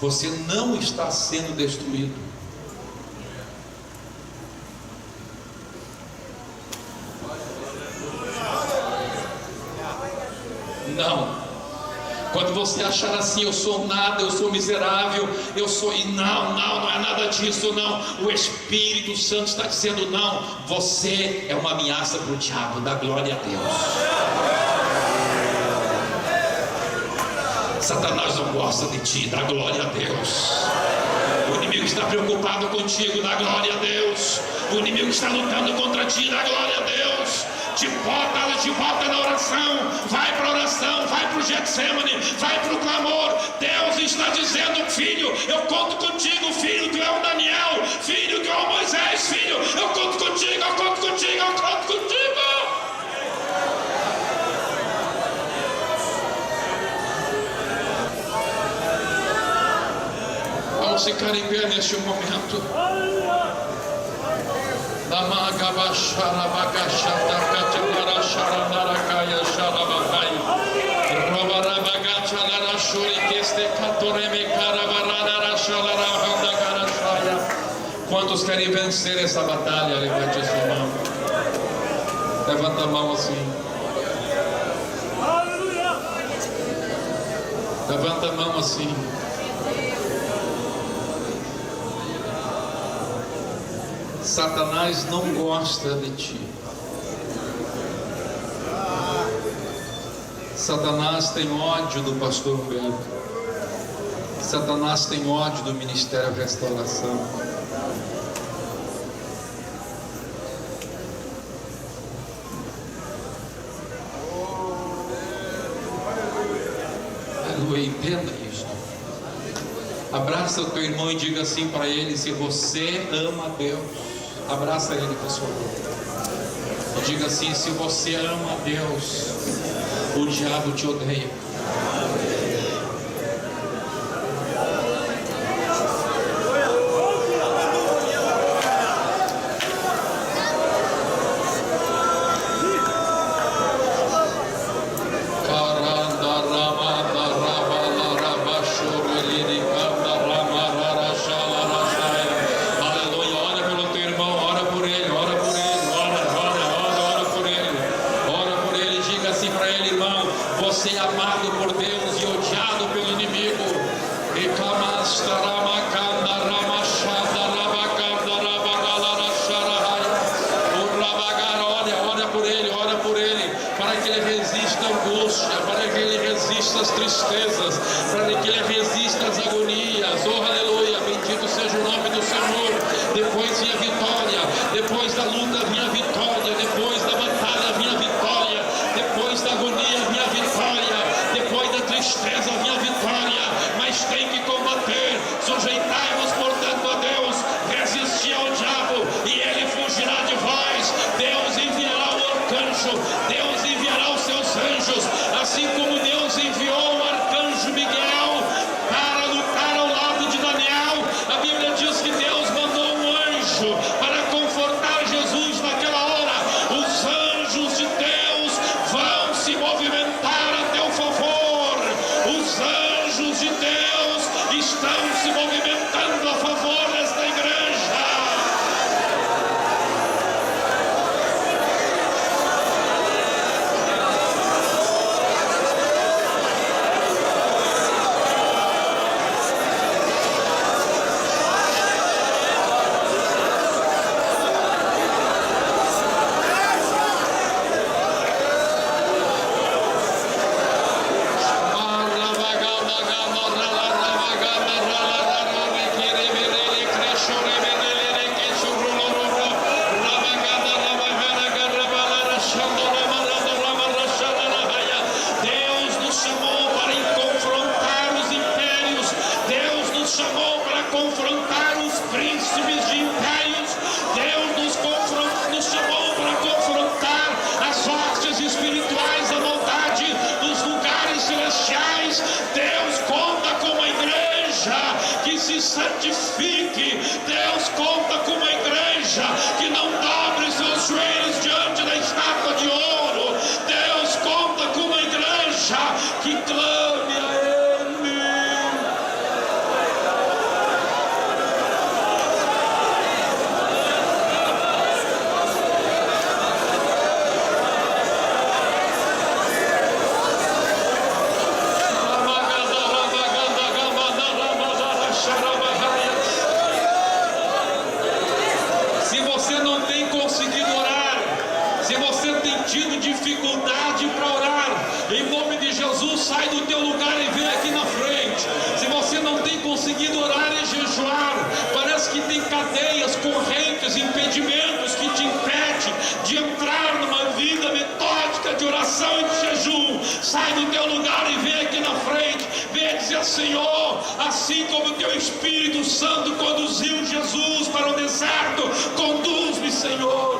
você não está sendo destruído. Não. Quando você achar assim: eu sou nada, eu sou miserável, eu sou... E não é nada disso, não. O Espírito Santo está dizendo: não, você é uma ameaça para o diabo. Dá glória a Deus. Satanás não gosta de ti. Dá glória a Deus. O inimigo está preocupado contigo. Dá glória a Deus. O inimigo está lutando contra ti. Dá glória a Deus. Te bota na oração. Vai para a oração, vai para o Getsemane, vai para o clamor. Deus está dizendo: filho, eu conto contigo. Filho, tu é o Daniel. Filho, tu é o Moisés. Vamos ficar em pé neste momento. Quantos querem vencer essa batalha? Levante a sua mão. Levanta a mão assim. Levanta a mão assim. Satanás não gosta de ti. Satanás tem ódio do pastor Humberto. Satanás tem ódio do Ministério Restauração. Aleluia, entenda isso. Abraça o teu irmão e diga assim para ele: se você ama a Deus, abraça ele com a sua mão e diga assim: se você ama a Deus, o diabo te odeia. Você é amado por Deus e odiado pelo inimigo. Ora por ele, para que ele resista à angústia, para que ele resista às tristezas, para que ele resista às agonias. Oh, aleluia, bendito seja o nome do Senhor. Depois vinha a vitória, depois da luta vinha a vitória, depois da batalha vinha a vitória, depois da agonia vinha a vitória, depois da tristeza vinha a vitória. Mas tem que combater. Sujeitai-vos, portanto, a Deus, resistir ao diabo e ele fugirá de vós. Deus enviará o arcanjo, Deus enviará os seus anjos, assim como Deus enviou o arcanjo Miguel para lutar ao lado de Daniel. A Bíblia diz que Deus mandou um anjo para confortar Jesus naquela hora. Os anjos de Deus vão se movimentar a teu favor. Os anjos de Deus estão se movimentando a favor desta igreja. Deus nos chamou para confrontar os impérios. Deus nos chamou para confrontar os príncipes de impérios. Deus nos chamou para confrontar as hostes espirituais da maldade nos lugares celestiais. Deus conta com uma igreja que se santifique. Deus conta com uma igreja que não dobre seus joelhos diante da estátua de ouro. Deus conta com uma igreja que clame a Ele. Se você não tem conseguido orar, se você tem tido dificuldade para orar, em nome de Jesus, sai do teu lugar e vem aqui na frente. Se você não tem conseguido orar e jejuar, parece que tem cadeias, correntes, impedimentos que te impedem de entrar numa vida metódica de oração e de jejum, sai do teu lugar e vem aqui na frente. Venha dizer: Senhor, assim como o teu Espírito Santo conduziu Jesus para o deserto, conduz-me, Senhor.